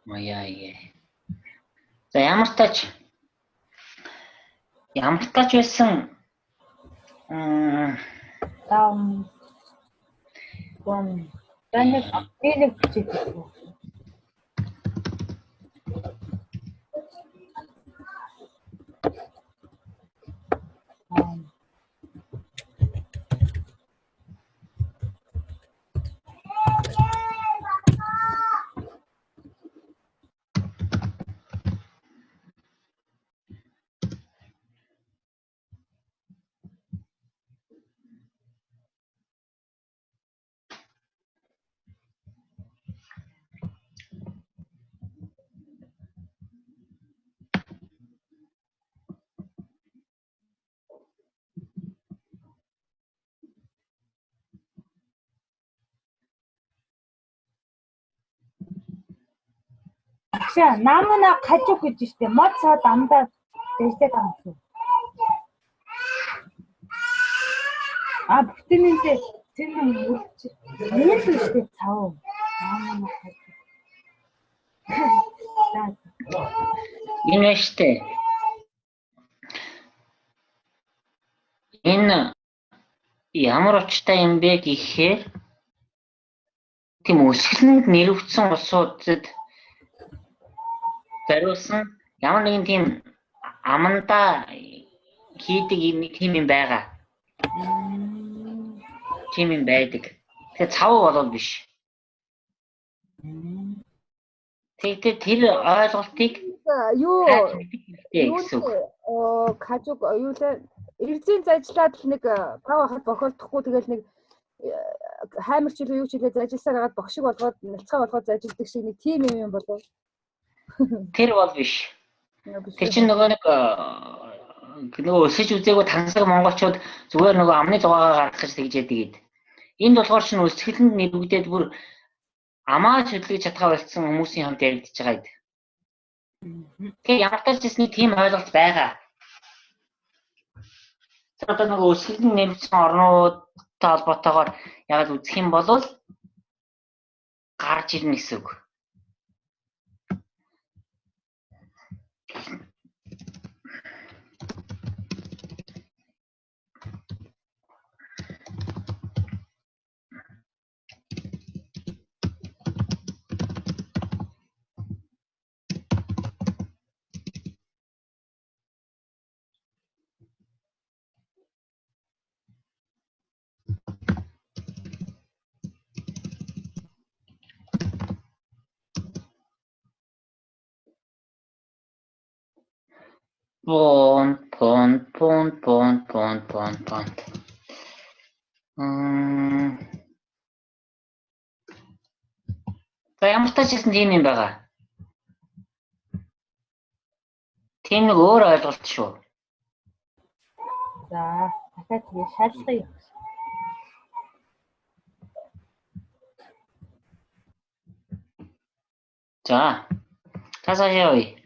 Маяа. За ямар тач байсан Таныг апдейт хийчихсэн. Багшаа намна хажууг гэж штэ. Мод цаа дандаа дэжтэй гамсан. Бүтэнэнтэй тэр юм үрч. Нэг л штэ цав. Намна хажуу. Энэ штэ. Энэ ямар очтой юм бэ гэхээр тийм өсгөлөнд нэрвэгдсэн улсуудад зориулсан ямар нэгэн тийм амандаа хийдэг тийм юм байгаа. Тийм юм байдаг. Тэгээ цав болол биш. Тэгээд тэр ойлголтыг юу гэсэн үг. кажуг юу лээ эрдийн зажлаад л нэг тав хахад бохолдохгүй тэгэл нэг хаймарч илүү юу ч хэлээ зажилсаар хагаад бохшиг болгоод нэлцгаа болгоод зажилдаг шиг нэг тийм юм болов. Тэр бол биш. Тэр чинь нөгөө өсөж үзээгүй тансаг монголчууд зүгээр нөгөө амны дугаагаа гаргах гэж тэгж яадаг. Энд болохоор чинь өсгөлөнд нэрвэгдээд бүр амаа хөдлөж чадхаа болцсон хүмүүсийн хамт яригдчихэж байгаа юм. Тэгээ ямар ч зүйл тийм ойлголт байгаа. Одоо нөгөө өсгөлөнд нэрвэгдсэн орнуудтай холбоотойгоор яг үзэх юм бол гарч ирнэ гэсэн үг. Пон. За ямар ч гэсэн тийм юм байгаа. Тийм нэг өөр ойлголт шүү. За, дахиад тэгээ шалгая. За. Тасаа явъя.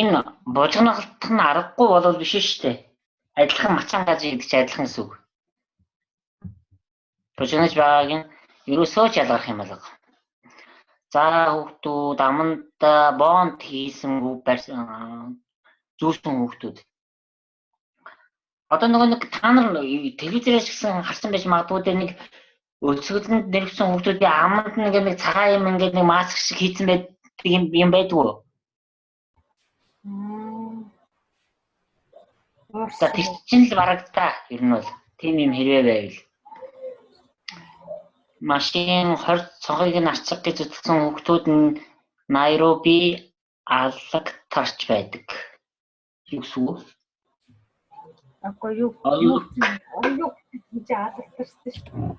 Энэ божигнохолтох нь аргагүй болол биш шүү дээ. Адилхан мачаан гаж идэх ч адилхан гэсэн үг. Божигнож байгааг нь ерөөсөө ч ялгарх юм болов. За хүүхдүүд аманда бонд хийсэн зүүсэн хүүхдүүд. Одоо нэг та нар телевизээрээс гисэн харсан байж магадгүй дээ нэг өсгөлөнд нэрвсэн хүүхдүүдийн аманд нэг цагаан юм ингээд нэг маск шиг хийцэн байдаг юм байдгүй. За тэр чинь л барагдтаа. Ер нь бол тийм юм хэрвээ байвал. Машин 20 цонхыг нь арчиг гэж үзсэн хүүхдүүд нь Найроби алаг тарч байдаг. Юу гэсэн үг? Агүй юу гэж алгатарсан шүү.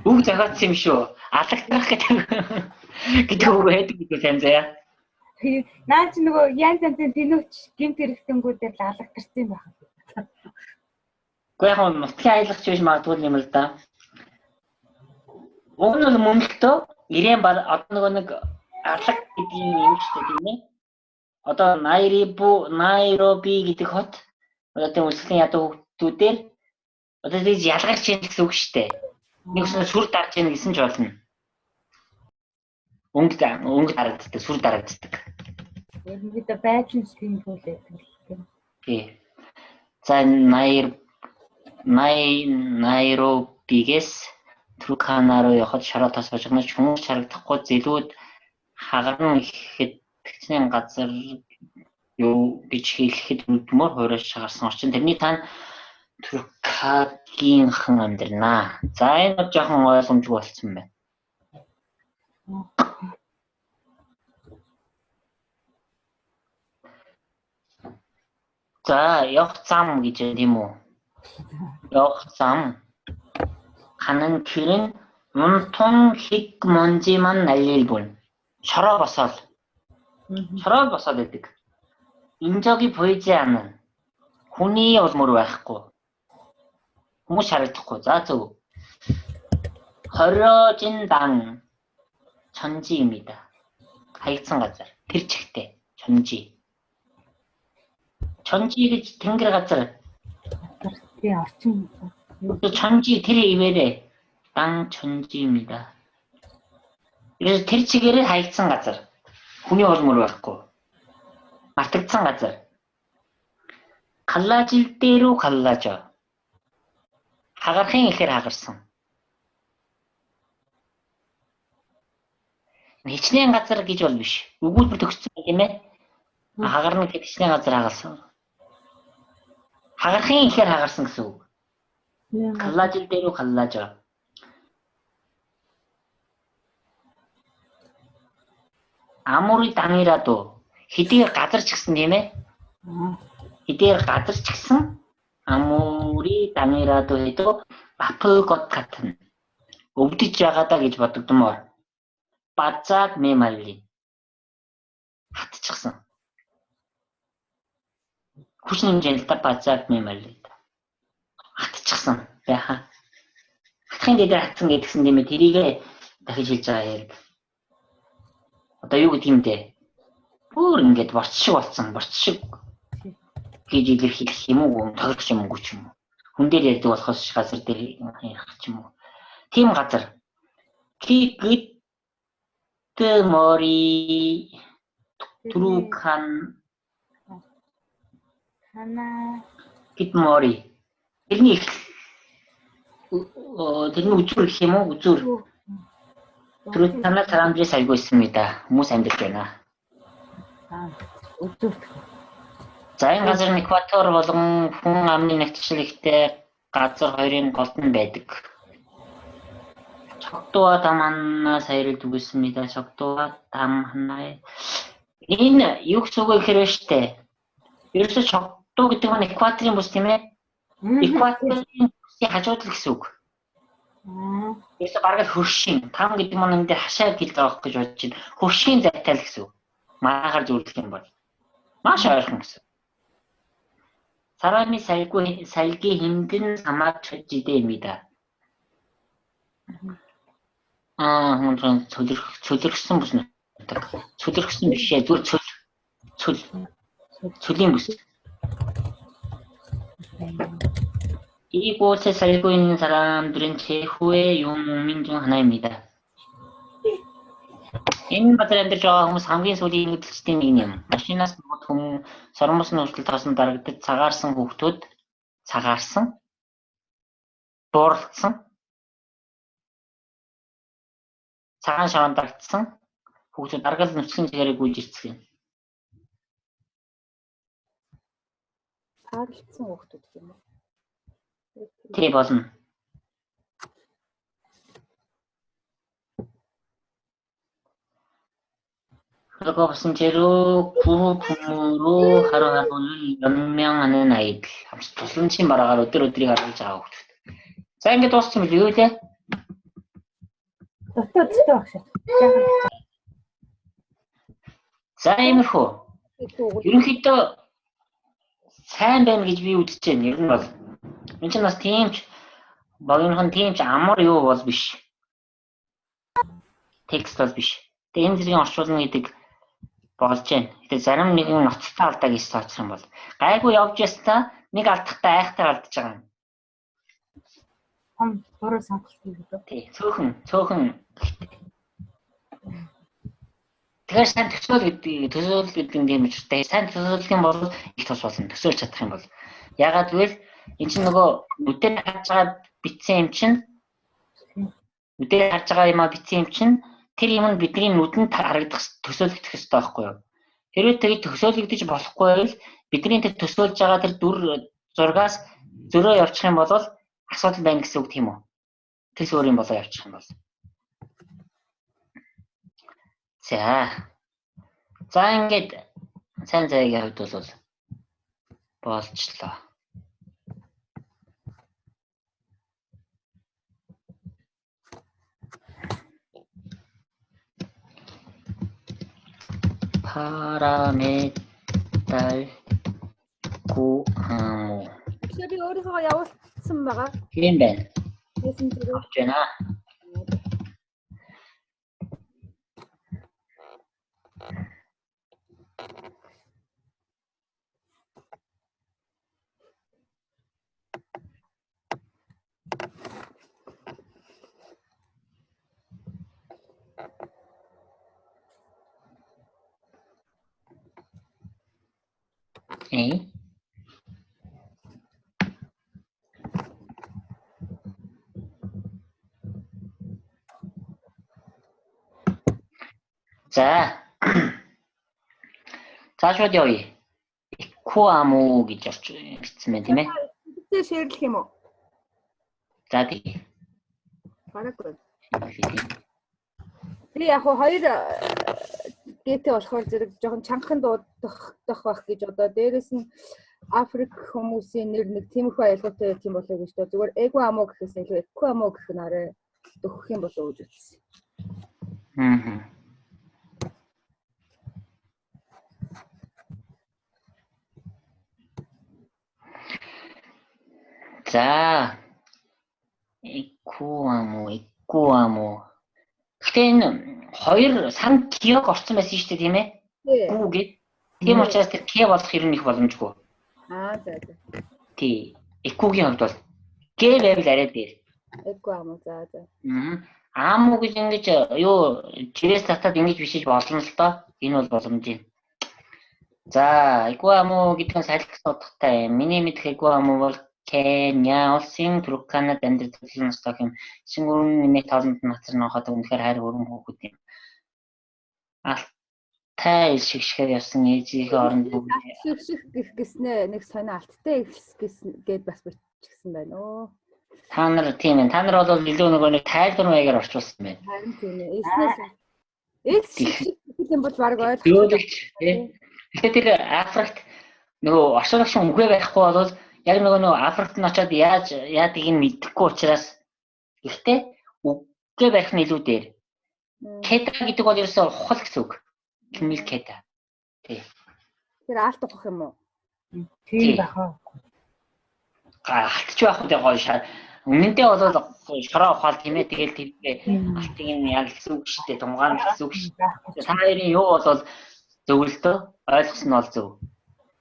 Үг захиадсан юм шүү. Алагтарах гэдэг үг байдаг гэдэг юм заяа. Наа чи нөгөө янз янзын тэнүүч гэмт хэрэгтэнгүүдээр л алгатарсан юм байна. Гэхдээ яг нутгийн аялагч биш магадгүй юм л да. Уг нь мөнгөлтөө ирээн бол одоо нөгөө нэг алаг гэдэг юм шүү дээ тийм ээ. Одоо Найроби гэдэг хот одоо тийм үлслийн ядуу хүүхдүүдээр одоо тийж ялгарч яах гэсэн үг шүү дээ. Нэг сүр дарж яах гэсэн ч болно. Өнгө дарагддаг, сүр дарагддаг. Бид байдлын тийм зүйлээ тийм. Тий. За Найробигээс Туркана руу явахад шороотоос божигнож хүмүүс харагдахгүй зэлүүд хагарна ихэд тэгчнээ газар юу гэж хэлэхэд үдмөр хуурайж шагарсан орчин тэрний тань Туркагийнхан амьдрнаа. За энэ жоохон ойлгомжгүй болцсон байна. За явах зам гэж юм тийм үү? Явах зам. Ханан кирэн мунтун хик монжиман налилбун. Шороо босоод. Шороо босоод байдаг. Инжоги 보이지 않는. Хүний улмөр байхгүй. Хүмүүс харагдахгүй. За зөв. 버려진 당 전지입니다. 하익성 가짜라. 들책대 전지. 전지를 댕겨 가짜라. 네, орчин. 전지 들이 이외래 땅 전지입니다. 그래서 들치기를 하익성 가짜라. 군용어물로 갖고 마특성 가짜라. 갈라질 대로 갈라져. 하가행 이хээр 하гар성. Хичнээн газар гэж бол биш. Өгүүлбэр төгссөн юм ээ. Хагарна гэдэг хичнээн газар хагарсан. Хагархын ихээр хагарсан гэсэн үг. 갈라질 대로 갈라져. 아무리 땅이라도 хэдийгээр газар ч гэсэн тийм ээ. хэдийгээр газар ч гэсэн 아무리 땅이라도 해도 아플 것 같은 өвдөж байгаадаа гэж бодогдмоор 바짝 메말린 хатчихсан. Хүчний хэмжээнд 바짝 메말린다. хатчихсан байхаа. хатхын дээр хатсан гэдгсэн тийм ээ тэрийгээ дахиж хэлж байгаа яг. Одоо юу гэдэг юм бэ? Бүр ингэж борц шиг болсон. Борц шиг гэж илэрхийлэх юм уу? Тохирч юм уу ч юм уу? Хүн дээр ярьдаг болохоос газар дээр ярих ч юм уу? Тийм газар. Кигт 머리 두룩한 하나 깃머리 тэрний тэрний 우쭐 гэх юм уу 우쭐 두룩한 사람들이 살고 있습니다. хүмүүс амьдарч байна. өдөр Зайн газар экватор болон хүн амны нэгтгэл ихтэй газар хоёрын голд нь байдаг. 적도와 담 하나 사이를 두고 있습니다. 적도와 담 하나에 энэ юу гэж үг ихээр штэ. Ерөөсө 적도 гэдэг нь экваторын бүс тийм ээ. Экваторын бүсийн хажууд л гэсэн үг. Ерөөсө бараг хөршийн там гэдэг нь энэ хашаа гэлж байгаа гэж бодож байна. Хөршийн зайтай л гэсэн үг. Манайхаар зөвлөх юм бол маш ойрхон гэсэн. 사람이 살기 힘든 사막 처지대입니다. 전 조들선 무슨 조들선 биш ээ зүгээр чөлийн бүс. 이곳에 살고 있는 사람들은 최후의 용민 중 하나입니다. Энэ газар амьдарч байгаа хүмүүс хамгийн сүүлийн нэгдэлчдийн нэг юм. Машинаас бүхэн сормосын өвсгөл тоосон дарагдаж цагаарсан хүүхдүүд дуурлцсан цагаан шаван дагтсан хүүхдүүд даргал нүцгэн чигээрээ гүйж ирцгэн. Таарлцсан хүүхдүүд юм уу? Тий болно. 그리고 무슨 죄로 구후 부모로 하루하루를 연명하는 아이들. 도순치 말아가 롯데롯들이 가를 자고. За ингээд дууссан юм юу лээ? дотоодтой багш. За иймэрхүү. Ерөнхийдөө сайн байна гэж би үзэж байна. Ер нь бол энэ ч бас тийм ч богинохон тийм ч амар юу бол биш. Текст бол биш. Тэгээ энэ зэргийн орчуулна гэдэг болж байна. Гэтэ зарим нэгэн ноцтой алдаа гэж тооцох юм бол гайгүй явж ястаа нэг алдахтаа айхтар алдаж байгаа юм. Хам буруу сонголт хийгээд. Тий, цөөхөн. Тэгэхээр сайн төсөөлөл гэдэг нь юм учиртай. Сайн төсөөлөх юм бол их тус болно. Төсөөлж чадах юм бол. Ягаад гэвэл эн чинь нөгөө нүдээр харж байгаа битсэн юм чинь нүдээр харж байгаа юмаа битсэн юм чинь тэр юм нь бидний нүдэнд харагдах төсөөлөгдөх ёстой байхгүй юу? Хэрвээ тэгээд төсөөлөгдөж болохгүй байвал бидний тэр төсөөлж байгаа тэр дүр зургаас зөрөө явчих юм бол асуудал байна гэсэн үг тийм үү? Тэс өөр юм болоо явчих юм бол. За ингээд сайн зайгийн хувьд бол болчлоо. 파라메 딸고 항모. Тэгэхээр би өөрийнхөө явуулсан байгаа. Тийм байна. Хийсэн зэрэг авч байна. За. Цаашууд явъя. Икуаму гэж орчихсон байна тийм ээ. Тэгтээ шеэрлэх юм уу? За тий. Бараагүй. Би яг хоёр гээтэй болохоор зэрэг жоохон чангахан дуудах байх гэж одоо дээрэс нь Африк хүмүүсийн нэр нэг тиймэрхүү аялалтай тийм болоо гэж доо зүгээр Эгуамо гэхээс илүү Экуамо гэх нь арай дөхөх юм болоо гэж үзсэн. За. Икуаму. Гэтэ энэ хоёр сан киог орсон байсан шүү дээ тийм ээ. Гүү гээд. Тийм учраас тэр ки болох юм их боломжгүй. За. Тий. Икугийн хувьд бол гэ байвал арай дээр. Эгуамо за. Аму гэж ингэж юу жирээс татаад ингэж бишиж болно л доо. Энэ бол боломж юм. За, Икуаму гэдэг нь салхи судахтай. Миний мэдэх Икуаму бол Кenya улсын Турканад амьдардаг настай юм. Шингүрэн нэмэх тоолонд нацар нохоод үнэхээр хайр өргөн хүүхэд юм. Алтай шигшгээр явсан ээжийнхээ оронд шигших гэх гэснээ нэг сонио алттай гэд бас бичсэн байна оо. Та нар тийм ээ. Та нар бол илүү нөгөө нэг тайлбар маягаар орчуулсан байна. Харин тийм ээ. Эснээс шигших гэх юм бол баг ойлгох. Тэгэхээр тэр Африкт нөгөө оршуулагч үгүй байхгүй бол яг нөгөө Африкт нь очиод яадыг нь мэдэхгүй учраас гэхдээ үггээ барих нь илүү дээр. Кета гэдэг бол ерөөсөө ухал гэсэн үг. Кимил кета. Тий. Тэр алт ухах юм уу? Тийм баха. Алтч байх үү гоё шаа. Үнэндээ бол шороо ухаал тийм ээ. Тэгэл тийгээ алтыг нь яг гэсэн үг шүү дээ. Тунгаан гэсэн үг шүү дээ. Та хоёрын юу бол зөв л дөө ойлгосон нь бол зөв.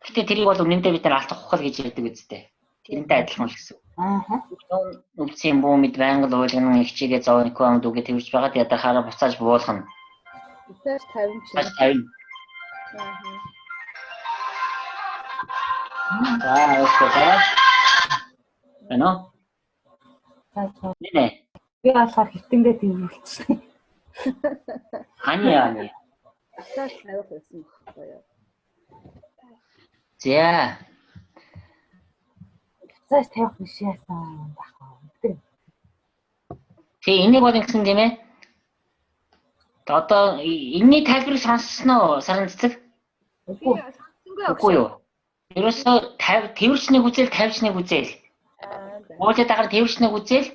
Гэтэ тэрийг бол үнэндээ бид нар алт ухал гэж ярьдаг үстэй. Тэрнтэй адилхан л гэсэн. Үлцийн бүү мэд байнга л уулган ихчигээ зов нэг ам дүүгээ тэрж байгаад ядархаараа буцааж буулгана. Буцааж 50 ч. 50. Окей. Эно? Нэ. Би болохоор хитэнгээ дийвэлчихсэн. Аниа. Буцааж 50 байсан байхгүй юу? За. Буцааж 50 биш яасан баха. Тэг энийг бол ингэсэн тийм ээ. Одоо энэний тайлбарыг сонссноо сарын цэцэг? Үгүй юу. Ерөөсөө тэрвэрчнийг үзэл тавьчныг үзэл. Уулын дагаар тэрвэрчнийг үзэл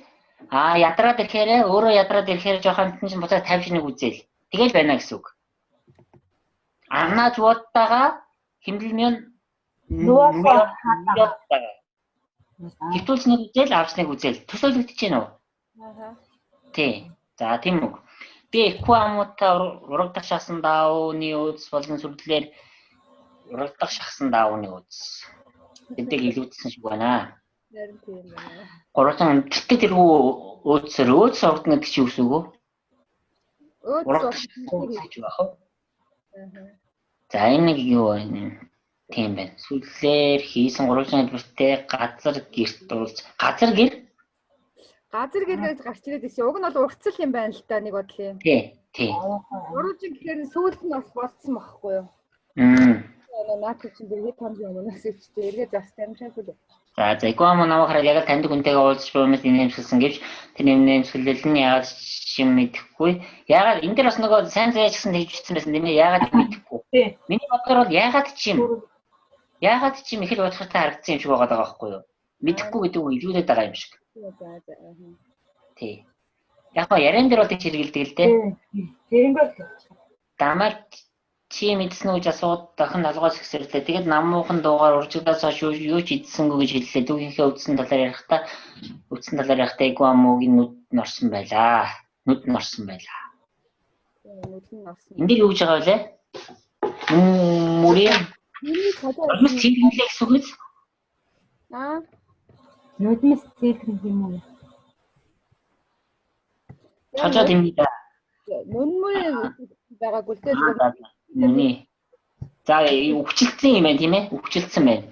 ядраад ирэхээр өөрөө ядраад ирэхээр жоохон чинь буцаад тавьчныг үзэл. Тэгэл байна гэсэн үг. Анаа зуутаага химлэмэн хитүүлснэг үзэл авсныг үзэл. Төсөөлөгдөж байна уу? Тий. За тийм үг. Би Икуамута урагдах шахсан даауны үз болон сүрдлээр урагдах шахсан даауны үз. Тэдэг илүүдсэн шиг байна. Ярин тийм байна. Гурван тэртээ тэргүй өөдсөр урагдана гэдэг чи юу гэсэн үг вэ? Урагдах гэж байх уу? За энэ нэг юу вэ? Тийм байна. Сүллээр хийсэн гурван хэлбэртэй газар гэрт уулз. Газар гэр гэж гарч ирээд ирсэн. Уг нь бол уртцал юм байна л да нэг бодлоо. Тий. Уруучин гэхээр сүүлд нь бас болцсон байхгүй юу? Наад чинь би танд юм унаас ичтэй эргээ застай юм шиг үү. За Икуаму намайг хараад яг таньдаг хүнтэйгээ уулзч буумаас нэмсгэлсэн гэвч тэр нэмсгэлэл нь яагаад шим мэдэхгүй. Яагаад энэ дэр бас нөгөө сайн заяач гэсэн хэлжсэн байсан тийм ээ. Яагаад мэдэхгүй. Миний бодлоор бол яагаад ч юм их л бодохтой харагдсан юм шиг байгаа байхгүй юу? Мэдэхгүй гэдэг үг илүүлээд байгаа юм шиг. Тий. Яг гоо ярен дээр бол тийч хэрэгэлдэг л дээ. Тэрнгээр Дамаар чи мэдсэн үү гэж асууд дахин алгаас ихсэрлээ. Тэгээд намуухан дуугаар уржигдаас хойш юу ч идсэнгүй гэж хэллээ. Түүхийнхээ үдсэн талаар ярихтаа Эгуамогийн нүд норсон байлаа. Нүд норсон байлаа. Нүд нь орсон. Энд дээр юу гэж байгаа вэ? Мөрийн Миний цадаа Ормос цэглэнлээ гэсэн үг үү? Нүднэс цэглэн юм уу? Чажаад юм да. нүнмөр байгаагүй л дээ. Нүний. За өвчлөлтсөн юм байна тийм ээ? Өвчлөлтсөн байна.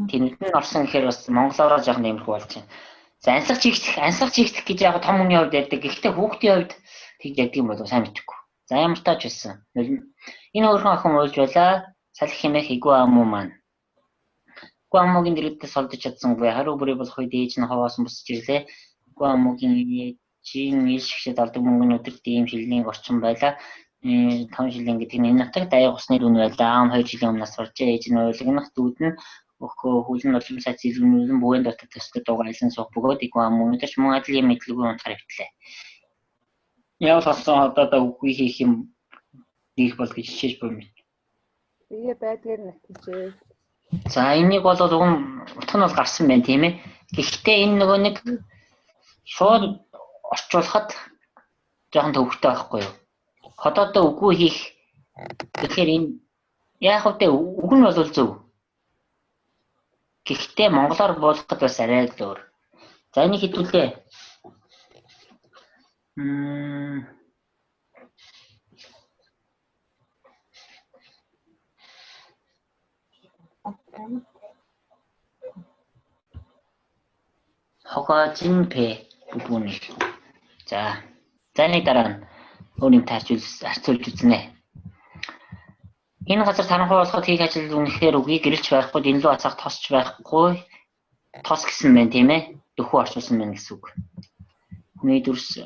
Тийм нүдэн орсон гэхээр бас монголоор жоох нэмэрхүү болж байна. За анслах чигтлэх гэж яг том хүний хувьд ярьдаг. Гэхдээ хүүхдийн хувьд тэгж ярьдаг юм болов сайн мэдэхгүй. За ямар ч тач байсан. Энэ өөрхөн охин уйлж байлаа. Салхи хэмээх Эгуамо маань. Эгуамогийн дэргэдээс олдож чадсангүй. Хариу бүрий болох үед ээж нь хаваасан босч ирлээ. Эгуамогийн ээжийн ил шигшэд алдаг мөнгөний өдөрт ийм шилний орчин байлаа. 5 жилийн гэдэг нь энэ нутагт аяг усны дүн байлаа. 2 жилийн өмнөөс оржээ. Ээж нь ойлгох дүүд нь өхөө хүлэн улам сайц зэрэгнүүлэн бүхэн дотор төстэй дууг айлан суух бөгөөд Эгуамо өнөдөрч мөн адил юм мэдлгүй унтахаар хөвтлээ. Яавал болсон одоо үгүй хийх юм хийх бол гэж хичээж буй юм. Тэгээ байдгаар натжээ. За энийг бол утга нь бол гарсан байна тийм ээ. Гэхдээ энэ нөгөө нэг шууд орчуулахад жоохон төвөгтэй байхгүй юу? Хотоодоо үгүй хийх тэгэхээр энэ яг үедээ үг нь бол зөв. Гэхдээ монголоор буулгахад бас арай л өөр. За энийг хэдүүлээ. Хогожинпэ бүбүний. За нэг дараа нь өөрийн харьцуулж үзнэ. Энэ газар таранхуй болоход хийх ажил үнэхээр үгүй гэрэлж байхгүй, дэлүү ацаах тосч байхгүй. Тос гэсэн байна тийм ээ. Дөхөө орчуулсан байна гэсэн үг. Хүний дүрс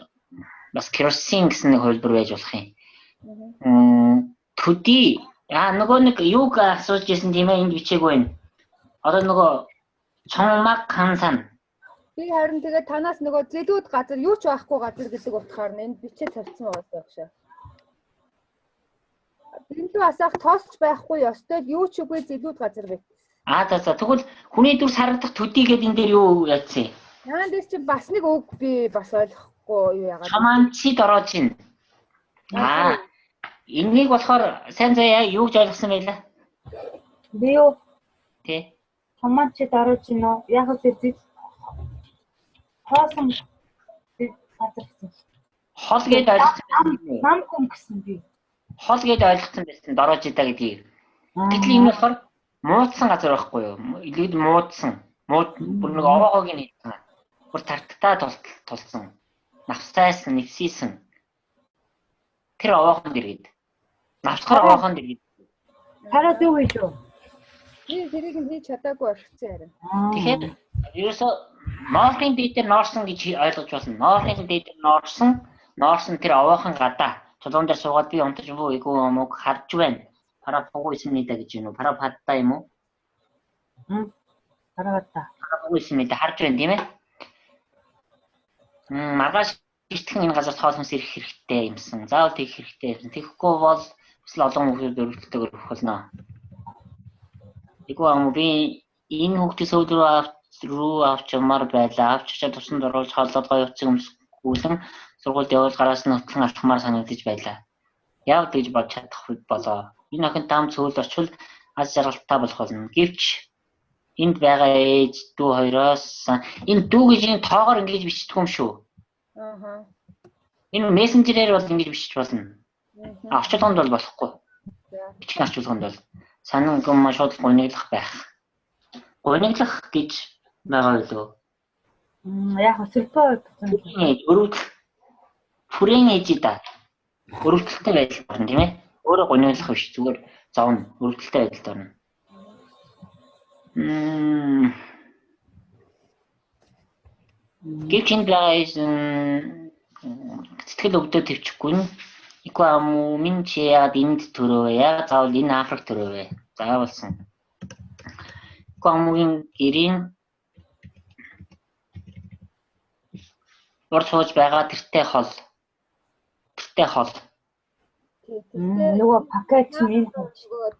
бас керосин гэсэн нэг хөлбөр байж болох юм. Төдий нөгөө нэг юуг асууж ирсэн тийм ээ, энд бичээгүй байна. Одоо нөгөө чонмаг хансан. Би харин тэгээд танаас нөгөө зэлүүд газар юу ч байхгүй газар гэдэг утгаар энд бичээд тавьсан байгаа шээ. Дэлүү асаах тоосч байхгүй ёстой юу ч үгүй зэлүүд газар бай. За тэгвэл хүний дүрс харагдах төдийгээд энэ дээр юу яатсан юм? Яан дээр чи бас нэг үг би бас ойлгохгүй юу яагаад. Шаманчид ороод чинь. Энийг болохоор сайн заяа юу гэж ойлгосон байлаа? Би юу? Тэ. Шаманчид ороод чинь яг л зэт хоосон газар гэсэн. Хол гээд ойлгосон. Нам хүм гэсэн би. Хол гээд ойлгосон байсан дороожидаа гэдгийг. Гэтэл энэ болохоор муудсан газар байхгүй юу? Илүүд муудсан. Бүр нэг овоогоо нийтсэн. Бүр тартаа тулсан. Навсайсан, нэвсийсэн. Тэр овоохон дэргэд. Навсхар овоохон дэргэд. Хараад юу вэ шүү? Би тэрийг нь хийж чадаагүй орчихсон харин. Тэгэхээр ерөөсө ноорхын дээд дээр ноорсон гэж ойлгож болно. Ноорхын дээд дээр ноорсон тэр овоохон гадаа. Чулуун дээр суугаад би унтаж буу Эгуамог харж байна. Парапхуй исмэдэ гэж юм уу? Парапхатта юм уу? Парапхатта. Парапхуй исмэдэ харж байна тийм ээ? Маргааш гэртхэн энэ газар тоолмос ирэх хэрэгтэй юмсан. Заавал тэгэх хэрэгтэй юмсан. Тэгэхгүй бол бас олон хүмүүс өрөвдөлтөөр өгөх болно. Эгуамог би энэ хүүхдийн сүүл рүү авчмаар байлаа. Авч чад тусанд оруулж хооллоод гоё утсыг өмсгүүлэн сургуульд явуул гараас нь хөтлөн алхмаар санагдаж байлаа. Яавд гэж бодож чадах болоо. Энэ охин таам цөөл орчвол аз жаргалтай болох болно. Гэвч энд байгаа ээж дүү хоёроос энэ дүү гэж энэ тоогоор ингэж бичдэг юм шүү. Энэ мессенжерээр бол ингэж бичиж болно. Орчуулганд бол болохгүй. Бичгийн орчуулганд бол санан гом шууд гуниглах байх. Гуниглах гэж байгаа юу? Яг сөрпөө өрөвдөл хүрэн ээж да. Өрөвдөлттэй байдал орно тийм ээ. Өөрөө гуниглах биш зүгээр зовно. Өрөвдөлттэй байдалд орно. Гэвч энэ сэтгэл өвдөө төвчгүй нь Эгуамог минь чи яагаад энд төрөөв? Яагаад заавал энэ Африк төрөөв? Заавалсан. Эгуамогийн гэрийн урд сууж байгаа тэртээ хол. Нөгөө пакет минь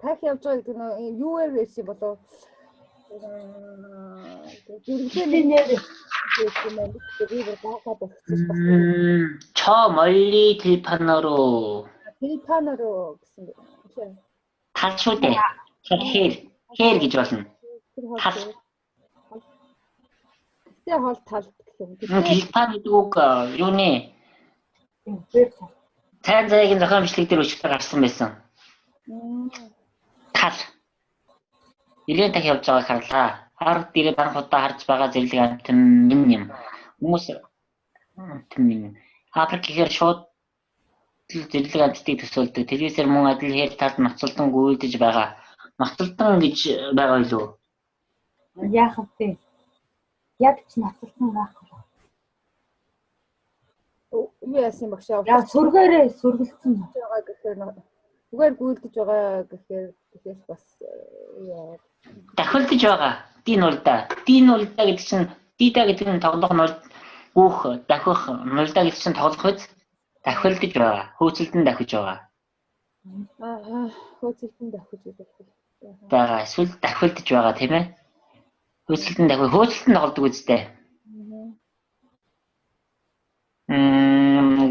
тах явж байгаа гэдэг нь юу вэ гэсэн болов Дэлхийнээр 저 멀리 들판으로 Филиппиноор гэсэн 탈출대 헬 гэж болно. тал. Тэ хол талд гэх юм. 들판 гэдэг үг юуны цайн зайгийн зохион бичлэг дээр өчигдөр гарсан байсан. тал. Иргэн тах явж байгааг харлаа. Хар дээрээ банх удаа харж байгаа зэрлэг амтэн юм. Хүмүүс Африк гэхээр шууд зэрлэг амттыг төсөөлдөг. Тэрээсээр мөн адил хэр талд ноцолдон гүйдэж байгаа. Ноцолдон гэж байгаа юу? Яах вэ? Яг ч ноцолдон байхгүй. Юу яасан багшаа? Яг сүргээрээ сүргэлцэн байгаа гэхээр зүгээр гүйдэж байгаа гэхээр тэгээс бас дахилдж байгаа. Дин улда гэдэг чинь дида гэдэг нь тоглох нол гүүх дахих нолда гэдэг чинь тоглох үз дахилдж байгаа. Хөөцөлдөн дахиж байгаа. Хөөцөлдөн дахиж байгаа. За эсвэл дахилдж байгаа тийм ээ. Хөөцөлдөн тоглодог үстэй.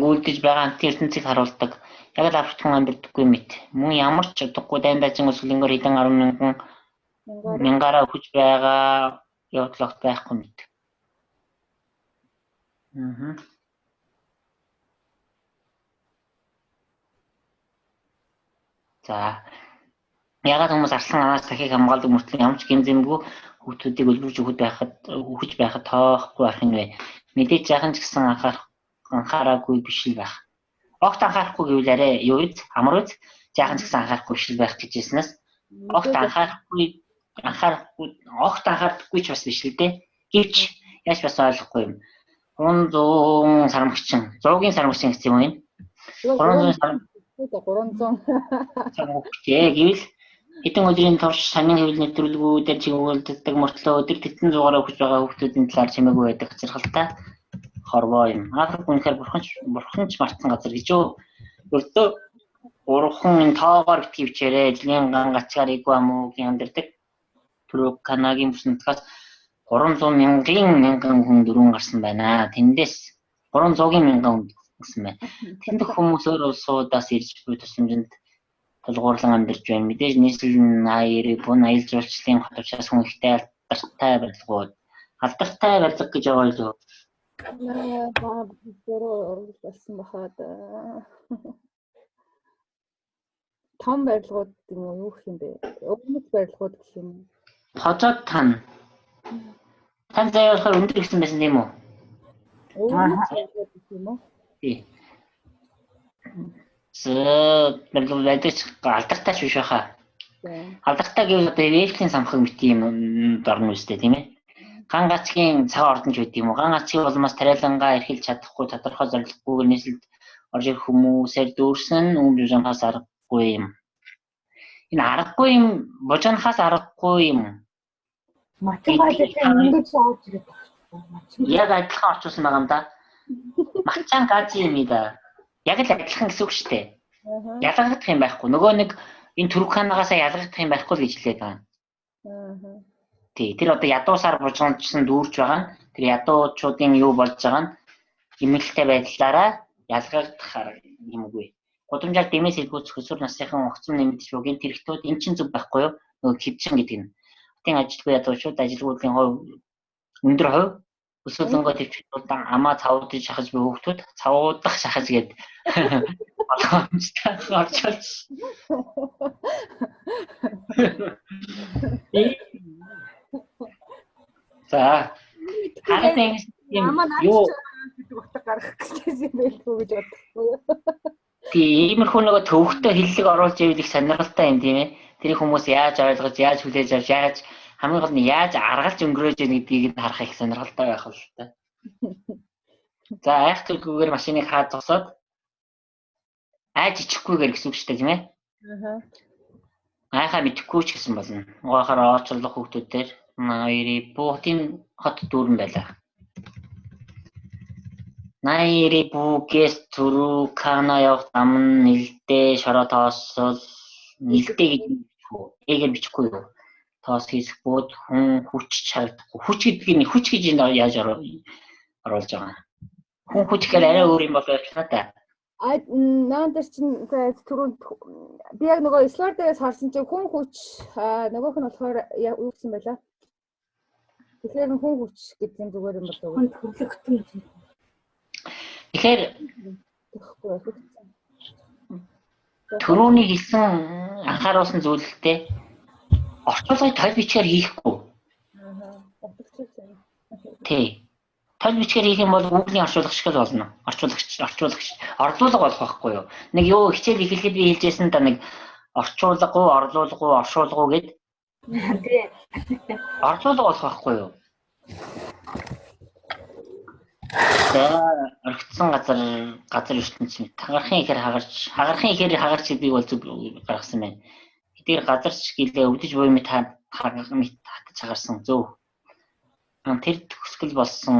Гүйдэж байгаа ертөнцийг харуулдаг. Яг л Африкт амьддаггүй мэт. Мөн ямар ч удахгүй дайндажин өсгөлөнгөөр хэдэн 10 мянгаараа хүч байгаа явдлогт байхгүй мэт. За ягаад хүмүүс арслан анаас дахийг хамгаалдаг мөртлөө ямар ч гэмзэмгүй хүүхдүүдийг өлбөрж өгч байхад тоохгүй байх юм вэ? Мэдээж яхан ч гэсэн анхаараагүй биш л байх. Огт анхаарахгүй гэвэл арай юу вэ? Амар үз? Яхан ч гэсэн анхаарахгүй биш л байх гэж хэлснээс огт анхаардаггүй ч бас биш л дээ. Гэвч яаж бас ойлгохгүй юм. 300 сармагчин, 100-гийн сармагчин гэсэн юм уу? 300 гэвэл хэдэн өдрийн турш санийн хэвлэл нэвтрүүлгүүдэд чиглүүлдэг мөртлөө өдөр тэтэн зугаараа өгч байгаа хүүхдүүдийн талаар чимээгүй байдаг зэрхэлтэй хорвоо юм. Африк үнэхээр бурхан ч мартсан газар гэж юу? Өөртөө бурхан тоогоор битгий бичээрэй. Эзлийн ган гацгаар игвамуугийн амьдардаг Түрк Канагийн бүс нутгаас 300 мянган хүн дөрвөн гарсан байна. Тэндээс 300 мянган хүн гэсэн байна. Тэнд хүмүүс өөр улсуудаас ирж буй тусламжинд тулгуурлан амьдарч байна. Мэдээж нийслэл аялал жуулчлалын хот учраас хүн ихтэй алдартай барилга гэж байгаа юу? Болсон бахад том барилгууд юм уу юу гэх юм бэ? Өмнөд барилгууд гэх юм. Хожоод тань заяа болохоор өндөр гэсэн байсан тийм үү? Барилгууд гэх юм уу? Тий. Барилгууд алдартай биш байхаа. Алдартай гэвэл одоо Эйфелийн самхаг мэт юм дорно үстэй тийм ээ. Ган гацгийн цаг ордонч байд юм уу? Ган гацгийн улмаас тариалангаа эрхэлж чадахгүй тодорхой зорилгогүйгээр нийслэлд орж ирэх хүмүүсээр дүүрсэн бужанхаас аргагүй юм. Энэ аргагүй юм, бужанхаас аргагүй юм. математик ингэж авч ирээд байна. Яг адилхан орчуулсан байгаа юм да. Мачаан гази юм да. Яг л адилхан гэсэн үг шүү дээ. Ялгагдах юм байхгүй. Нөгөө нэг энэ Түркханагаас ялгагдах юм байхгүй л гэж хэлээд байгаа. Тий, тэр одоо ядуусаар бужигдсан дүүрч байгаа нь тэр ядуучуудын юу болж байгаа нь эмгэлтэй байдлаараа ялгагдах юмгүй. Гудамжаар дэмээс илгүүц хөсвөр насныхан огцом нэмэгдэж бугийн тэрэгтүүд эн чинь зүг байхгүй юу? Нөгөө хэвчин гэдэг нь. Хотын ажилгүй ядуучууд ажилгүйдлийн хувь өндөр хувь өсвөлөнгөө төвчүүд амаа цавуудаж шахаж буй хүүхдүүд цавуудах шахаж гээд болгоомжтой орчуулж. За харин юу гэдэг утга гаргах гэсэн юм байлгүй гэж бодохгүй юу? тий, иймэрхүү нөгөө төвөгтэй хиллэг оруулж ивэл их сонирхолтой юм тийм ээ. Тэрийг хүмүүс яаж ойлгож, яаж хүлээж авч, яаж хамгийн гол нь яаж аргалж өнгөрөөж яах гэдгийг нь харах их сонирхолтой байх л та. За айх төлгөөр машиныг хаад зогсоод айж ичихгүйгээр гэсэн үг шүү дээ тийм ээ. Айхаа мэдхгүй ч гэсэн болно. Угаахаар орчлох хүүхдүүдээр хоёрын Путин хот дүүрэн байлаа. Найри бүгээс түрүү кана явах зам нь нэлдээ шороо тоосол нэлдээ гэж эгээр бичихгүй юу. Тоос хийх бод хүн хүч чагдахгүй. Хүч гэдэг нь хүч гэж яаж оруулж байгаа. Хүн хүч гэхээр арай өөр юм болоо л та. Наандэр чинь түрүүнд би яг нөгөө слайд дээрээс харсан чинь хүн хүч нөгөөх нь болохоор юу гэсэн байлаа? Тэгэхээр хүн хүч гэдэг нь зүгээр юм болов уу? Хүн төрлөختөн гэж. Тэгэхээр түрүүний хэлсэн анхааруулсан зүйлтэй орчуулгыг тал бичгээр хийхгүй. Тий. Тал бичгээр хийх юм бол Google-ийн орчуулга шиг л болно. Орлуулга болох байхгүй юу? Нэг юу хичээл эхлэхэд би хэлжсэн та нэг орчуулгаггүй, орлуулгаггүй, оршуулгуу гэд. Тий. Орлуулга болох байхгүй юу? Орхицсан газар ертөнцийн хагарахын ихээр хагарч би бол зүг гаргасан байна. Хэдийгээр газарч гэлээ өвдөж буй мэт хатаж хагарсан зөв. Тэр төгсгөл болсон.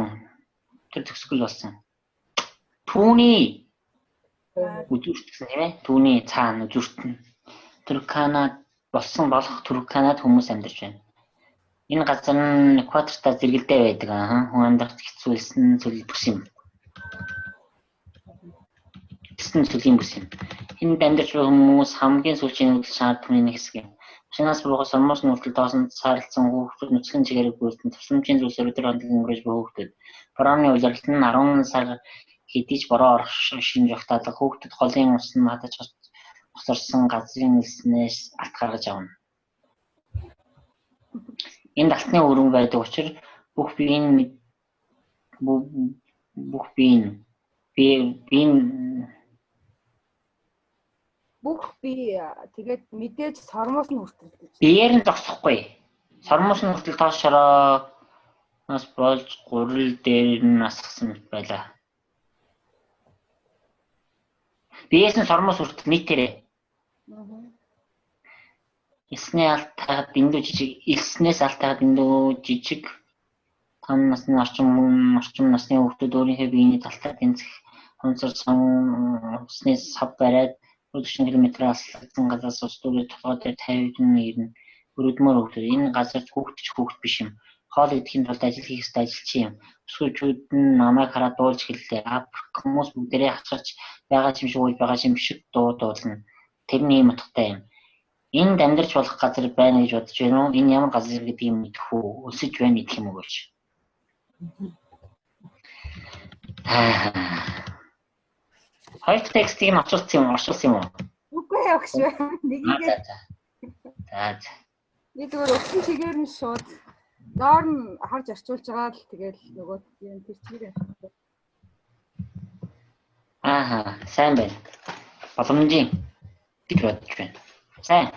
Түүний үзүүрт гэсэн тийм ээ. Түүний цаана үзүүрт нь Туркана болсон болох Турканад хүмүүс амьдарч байна. Энэ газар нь экватортай зэрэгэлдээ байдаг. Хүн амьдрах хэцүүлсэн зүйл бүс юм. Сүлийн бүс юм. Энд амьдарч буй хүмүүс хамгийн сүүлийн нөхцөл шаардлагын нэг хэсэг юм. Машинаас буухаас сормоос нүртэл тоосон саарлцсан хүүхдүүд нүцгэн чигээрээ гүйцэн тусламжийн зүйлсээр өдөр хоног өнгөрөөж буй хүүхдүүд. Борооны улирлал нь 10 сар хэдийч бороо шинж ухтаадаг хүүхдүүд голын ус нь хатаж хоцорсон газрын элснээс алт гаргаж авна. Энд алтны өргөн байдаг учраас бүх биеийн тэгээд мэдээж сормоос нь хүртэл гэж. Биеэр нь зогсохгүй. Сормоос нь хүртэл тоос шорооос болж гурил дээр нь асгасан байлаа. Биеэс нь сормоос хүртэл нийтээрээ. Элснээс алт таад дэндүү жижиг том насны орчим насны хүүхдүүд өөрийнхөө биений талтаа тэнцэх онцор усны сав бариад 40 км алслагдсан газраас ус дүүрээ толгой дээр 50 хүн ирнэ. Өрөдмөр хүүхдүүд энэ газар хүүхд биш юм. Хоол идэхин тулд ажил хийх ёстой ажилчин юм. Өсгөөчүүд нь намайг хараад дуулж хэллээ. Хүмүүс бүгдээрээ хасгарч байгаа юм шиг үйл байгаа юм шиг дуулна. Тэрний юм утгатай юм. Энд амьдарч болох газар байна гэж бодож байна уу? Энэ ямар газар гэдэг юм мэдэх үү? Өсөж байна гэх юм уу гэж. Хоёр текстийг нь орчуулсан юм уу? Үгүй явах шүү. Нэгийг За. би зүгээр өгсөн чигээр нь шууд доор нь харж орчуулж байгаа л тэгэл нөгөө юм тэр чигээр. Сайн байна. Боломжийн гэж бодож байна. Сайн.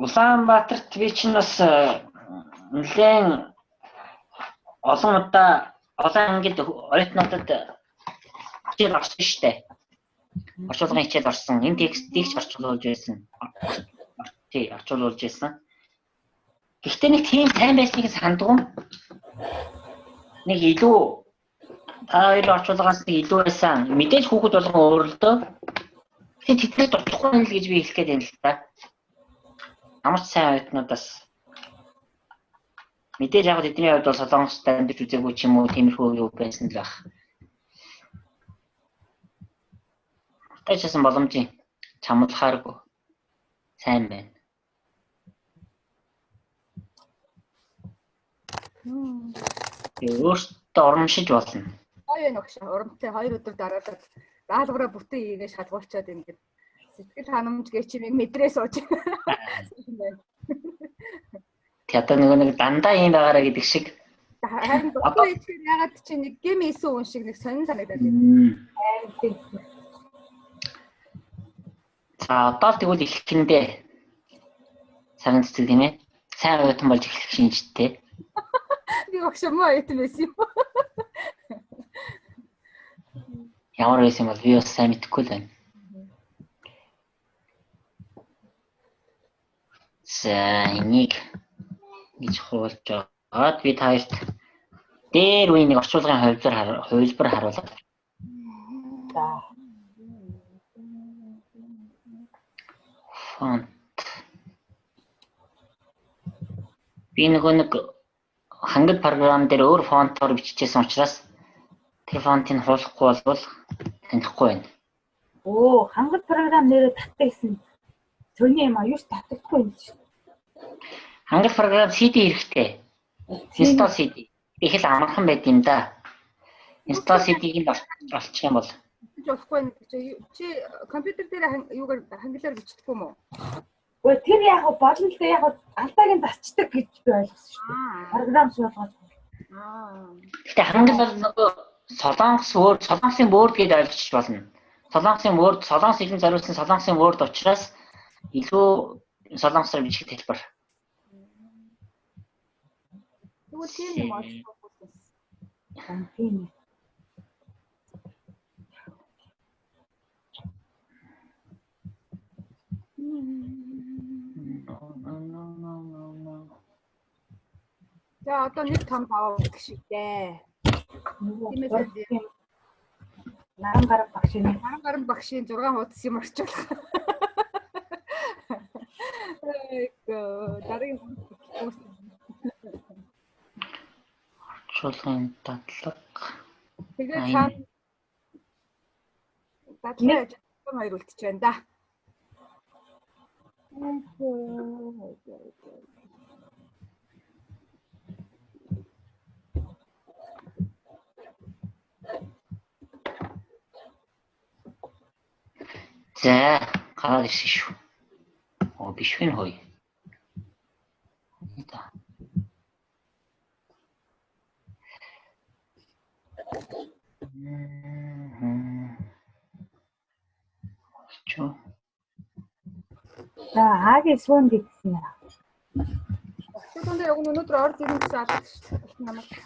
Улаанбаатарт би чинь бас нэлээд олон удаа олон ангид оюутнуудад хичээл орсон шүү дээ. Орчуулгын хичээл орсон. Энэ текстийг ч орчуулж байсан. Тий, орчуулж байсан. Гэхдээ нэг тийм сайн байсныг сандгүй. Нэг илүү та хоёр орчуулгаас нэг илүү байсан. Мэдээж хүүхэд болгон өөр л дөө. Тэгэхээр тэднээс дуртахгүй юм л гэж би хэлэх гээд байна л та. Амарч сайн оюутнуудаас мэдээж яг тэдний хувьд бол солонгост амьдарч үзээгүй ч юм уу тиймэрхүү юу байсан л байх. Тэжсэн боломжийн чамдлахааргүй сайн байна. Өөртөө урамшиж болно. Гоё нөхш урамтай 2 өдөр дараалал даалгавраа бүтэн ийгээ шалгуулчаад ингээд сэтгэл ханамж гээ чи мэдрээ сууж байна. Театр нэг дандаа юм байгаараа гэдэг шиг. Харин одоо ягаад чи нэг гем ийсэн хүн шиг нэг сонин санагдаад байна. За одоо тэгвэл эхлэхэндээ санагддаг тийм ээ. Сайн оюутан болж эхлэх шинжтэй. Би огшмоо оюутан байсан юм. Ямар байсан бол би бас сайн мэдэхгүй л байна. За энийг гэж хуулж аваад би таашд Дээр үе нэг орчуулгын хувилбар харуулдаг. За. Фонт. Би нэг хангад програм дээр өөр фонтоор биччихсэн учраас тэр фонтыг хуулахгүй болвол танихгүй байна. Оо, хангад програм нэрээ татдаг гэсэн. Цөний юм аюуш татдаггүй юм чинь. Хангад програм CD хэрэгтэй. Install CD. Их л амархан байд юм да. Install CD-ийг олчих юм бол гэж болохгүй нэг чи компьютер дээр юугаар хангалаар бичдэг юм уу? Өө тэр яг болно л дээ яг албагийн засчдаг гэж би ойлгосон шүү дээ. Програм суулгаж. Гэтэ хангал бол нөгөө солонгосын Word гэж ойлгочих болно. Солонгос хэлэн зориулсан солонгосын Word учраас илүү солонгосоор бичих хэлбэр. Тэгвэл тийм юм аа. Тийм. За одоо нэг том баа гэх шиг дээ. Наран гарам багшийн 6 хуудас юм орчуулах. Дараагийн орчуулгын дадлага. Тэгээд цаана дадлага хоёр үлдэж байна да. За, гараад ирсэн шүү. Оо биш вэ хөөе. Чоо. За, Агийн суун гэсэн юм. Тэгвэл дээр өнөөдөр орж ирэн гэсэн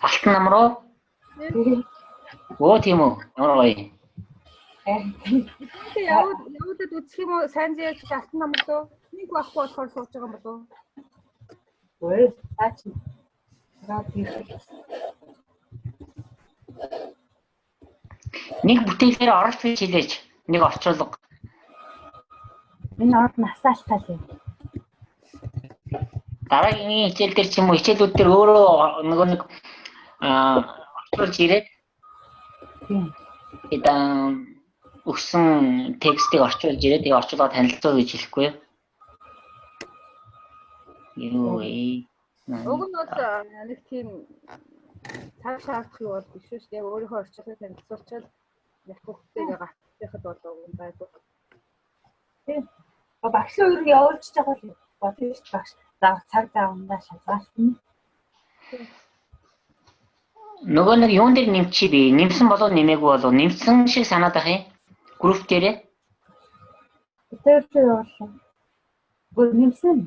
Алтан нам руу? Оо тийм үү. Ямар гоё. Явуудад үзэх юм уу? Сайн зээж алтан нам руу нэг байхгүй болохоор сууж байгаа юм болов уу? Ой, таач. Нэг бүтээлээр оролт хийж хэлээч. Нэг орчуулга. Энэ орд насаалтал юм. Дараагийн хичээл дээр ч юм уу хичээлүүд дээр өөрөө нэг орчуулж ирээд өгсөн текстийг орчуулж ирээд тэгээ орчуулга танилцуулж гэж хэлэхгүй юу? Уг нь бол нэг тийм цаг шаардах юу бол биш шүү дээ. Өөрийнхөө орчуулгыг танилцуулчаад яг хүүхдтэйгээ гацхад болов юм байгуу. Тийм. Багш өөр явуулж байгаа л бодсон шүү багш. За цаг заавнаа шалгаалсан. Нөгөө нэг юун дээр нэмчихээ би. Нэмсэн болов нэмээгүй болов. Нэмсэн шиг санаад ах юм. Групп дээрээ. Тэр явуулсан. Гол нэмсэн.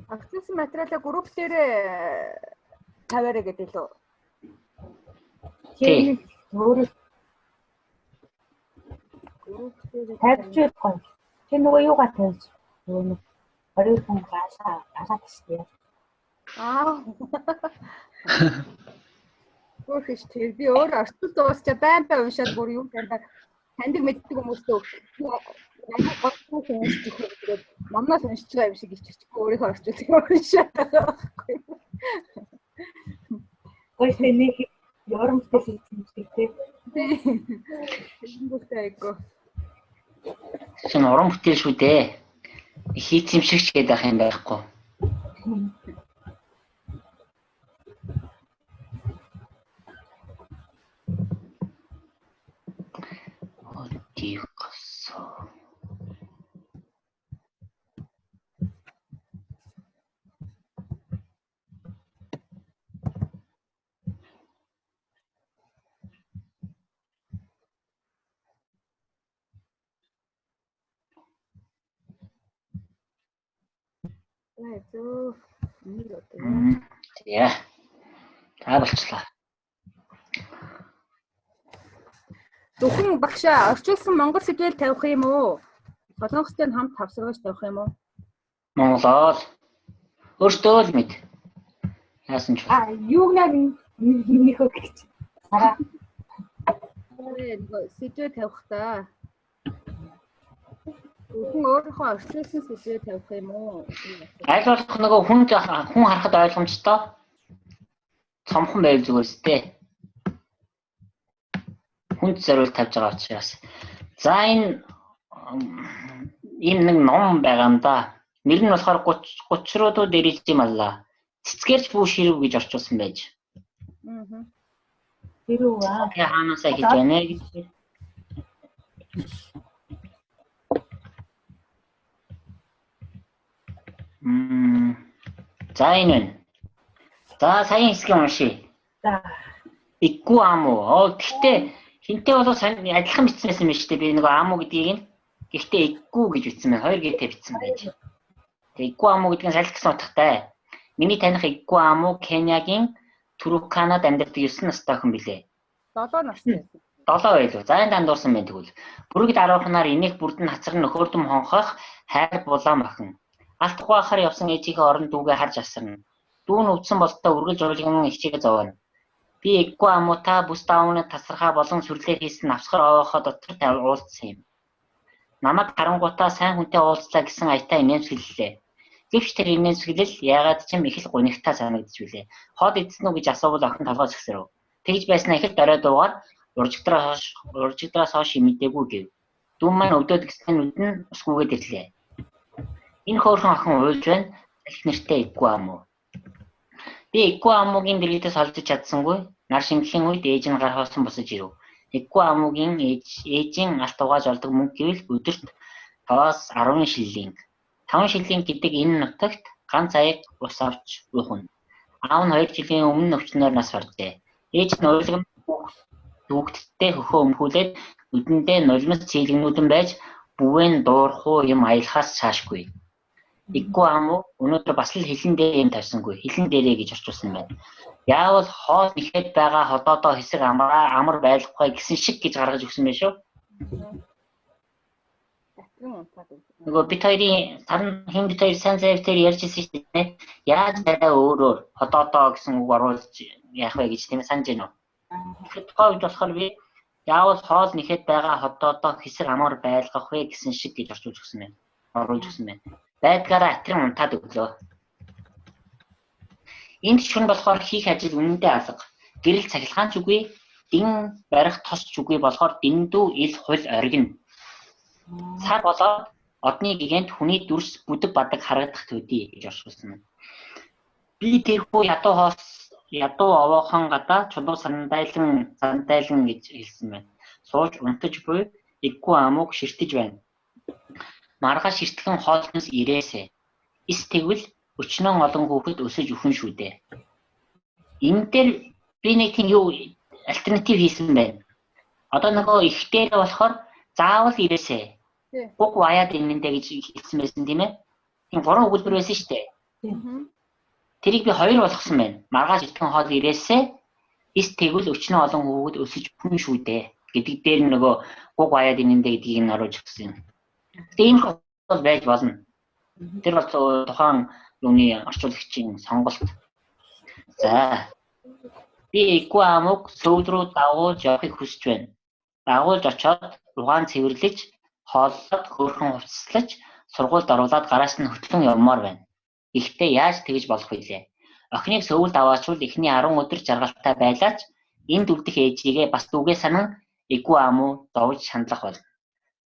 Агцсан материалаа групп дээр тавиараа гэдэг лөө. Тийм. Өөрөө групп дээр тавьж байгаа. Чи нөгөө юугаа тавьж? Нөгөө 20 хүн гаалаад штеп. Өөрөж тэр би өөр орчуулт дуусчаа байн уншаад бүр юм таньдаг мэддэг хүмүүстээ аяа гоцсон сонсчих тэгээд намнаас уншиж байгаа юм шиг иччихгүй өөрийнхөө орчуултыг уншаад байгаа байхгүй. Гойс нэг ёромжтой хийсэн шиг тийм. Энэ бүхтэй айгу. Чин уран бүтээл шүү дээ. Хийц юм шиг ч гээд байх юм байхгүй. Тихо. Зөө нэг одоо. Яа. Та болчлаа. Зөвхөн багшаа орчуулсан монгол сэдвээр тавих юм уу? Солонгостой хамт тавсаргаж тавих юм уу? Монголоор өөртөө л мэд. Яасан ч. Юуг нөхөө гэж. Сараа. Нөгөө сэдвээр тавих та. Зөвхөн өөрийнхөө орчуулсан сэдвээр тавих юм уу? Аль болох нөгөө хүн харахад ойлгомжтой. Цомхон байв зүгээр сте. Хүнд зориулт тавьж байгаа учраас. За энэ нэг ном байгаа юм да. Нэр нь болохоор 30 руу дээрэж юм алла. Цэцгэрч бүү ширв гэж орчуулсан байж. Хэрүү аа. Хаанасаа гэж байна гэж. За энэ. За сайн хэсэг уншия. За. Иггүй амуу. Гэхдээ хинтээ болоо адилхан бичсэн байсан юм шүү дээ. Би нөгөө амуу гэдгийг нь гэхдээ иггүй гэж бичсэн байна. Хоёр гээтэй бичсэн байж. Тэгээ иггүй амуу гэдэг нь салхи гэсэн утгатай. Миний таних иггүй амуу Кениягийн Туруканад амьдардаг 9 настай охин билээ. 7 настай. 7 байлуу. За энэ дандуурсан байна тэгвэл. Бүргэд 10 ханаар инех бүрдэн хацар нөхөрдөм хонхох хайр булаан охин. Алт ухаахаар явсан ээжийнхээ орон дүүгээ харж асарна. Дүү нь өвдсөн болтоо үргэлж уулган ихчигээ зовоно. Би иггүй амуута бүс даавны тасархаа болон сүрлээ хийсэн авсгар овоохоо дотор уулзсан юм. Намайг харангуутаа сайн хүнтэй уулзлаа гэсэн аятаа инээмсэглэлээ. Гэвч тэр инээмсэглэл яагаад ч юм их л гунигтай санагдаж билээ. Хоод эзэн үү гэж асуувал охин толгой згсэрв. Тэгж байснаа их л дорой дуугаар уржигдраас хойш мэдээгүй гэв. Дүү маань өвдөд гэснээр нүд нь усгүйгээд ирлээ. Энэ хөөрхөн охин уйлж байна. Салхи нэртэй иггүй амуу. Би иггүй амуугийн дэргэдээс олж чадсангүй. Нар шингэлийн үед ээж нь гар хоосон босож ирэв. Иггүй амуугийн ээжийн алт угааж олдог мөнгө гэвэл өдөрт 5-10 шиллинг. 5 шиллинг гэдэг энэ нутагт ганц аяг ус авч уух нь. Аав нь 2 жилийн өмнө өвчнөөр нас баржээ. Ээж нь уйлгам дүүгтдээ хөхөө өмхүүлээд нүдэндээ нулимс цэглэгнүүдэн байж бүвэн дуурах уу юм аялахаас цаашгүй. Иггүй амуу өнөөдөр бас л хилэн дээр юм тавьсангүй. Хилэн дээрээ гэж орчуулсан байна. Яавал хоол нэхэд байгаа хотоодоо хэсэг амар байлахгүй гэсэн шиг гэж гаргаж өгсөн байх шүү. Нөгөө бит хоёрын сарн хин бит хоёр сайн зайвтэр ярьжсэн шүү дээ. Яаж байгаа өөрөөр хотоодоо гэсэн үг оруулж яах вэ гэж тийм санаж байна уу? Тэгэхэд говьд болохоор би яавал хоол нэхэд байгаа хотоодоо хэсэг амар байлгах вэ гэсэн шиг гэж орчуулж өгсөн байна. Оруулж өгсөн байна. Байдгаараа атрин унтаад өглөө. Энд шүн болохоор хийх ажил үнэндээ алга. Гэрэл цахилгаанч үгүй, дин барих тосч үгүй болохоор дэндүү ил хуль оргино. Цаг болоод одны гигэнт хүний дүрс бүдэг бадаг харагдах төдий гэж оршуулсан байна. Би тэрхүү ядуу овоохон гадаа чулуу сандайлан гэж хэлсэн байна. Сууж унтаж буй иггүй амууг ширтэж байна. Маргааш ширтгэн хоолноос ирээсэ. Ис тэгвэл өчнөн олон хүүхэд өсөж өхөн шүү дээ. Энэ дээр би нэг тийм юу альтернатив хийсэн байна. Одоо нөгөө ихтэй болохоор заавал ирээсэ. Гуг ваяад инэндэ гэж хэлсэн байсан тийм ээ. Тийм 3 өгүүлбэр байсан шүү дээ. Тэрийг би 2 болгосон байна. Маргааш ширтгэн хоол ирээсэ. Ис тэгвэл өчнөн олон хүүхэд өсөж өхөн шүү дээ гэдэг дээр нөгөө гуг ваяад инэндэ гэдгийг нь оруулж өгсөн юм. Тийм бол байж болно. Тэр бол тухайн юуны орчуулагчийн сонголт. За. Би иггүй амууг сөвд рүү дагуулж явахыг хүсэж байна. Дагуулж очоод угаан цэвэрлэж, хооллоод, хөөрхөн хувцаслаж, сургуульд оруулаад гараас нь хөтлөн явмаар байна. Гэхдээ яаж тэгж болох вүлээ? Охиныг сөвөлд аваачвал эхний 10 өдөр жаргалтай байлаач энд үлдэх ээжигээ бас дүүгээ санан иггүй амуу зовж шаналах болно.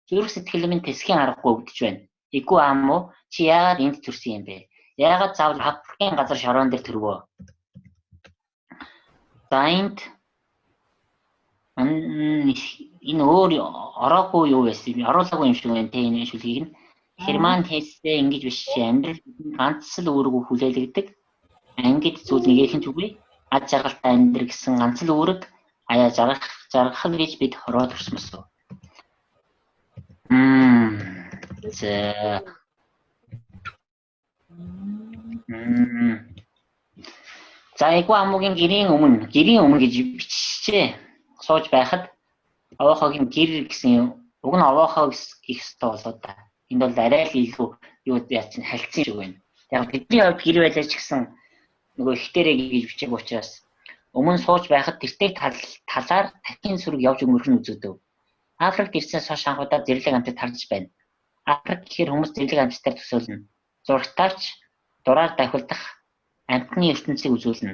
Зүрх сэтгэл минь тэсхийн аргагүй өвдөж байна. Иггүй амуу чи яагаад энд төрсөн юм бэ? Яагаад заавал Африкийн газар шороон дээр төрвөө? За энд энэ өөр ороогүй юу байсан юм? Оруулаагүй юм шиг байна те энэ шүлгийг нь. Герман хэлсээ ингэж биш амьдрал ганц л үүрэг хүлээлгдэг. Ангид зүйл нэгэхэн ч үгүй. Ад жаргалтай амьдрал гэсэн ганц л үүрэг аяа жаргах гэж бид хороод төрсөн. За иггүй амуугийн гэрийн өмнө гэж биччихээ. Сууж байхад овоохогийн гэр гэсэн уг нь овоохоо гэх ёстой болоо да. Энд бол арай л илүү юу яач халдсан шиг байна. Яг бидний хувьд гэр байлаа ч гэсэн нөгөө ихтэрээ гэж бичиг учраас өмнө сууж байхад тэртээ талаар татин сүрэг явж өнгөрөх нь үзэгдэв. Африкт ирсэнээс хойш анхудаа зэрлэг амтад харж байна. Африк гэхээр хүмүүс зэрлэг амттаар төсөөлнө. Зурагтаарч дураар давхилдах амтны ертөнцийг үзүүлнэ.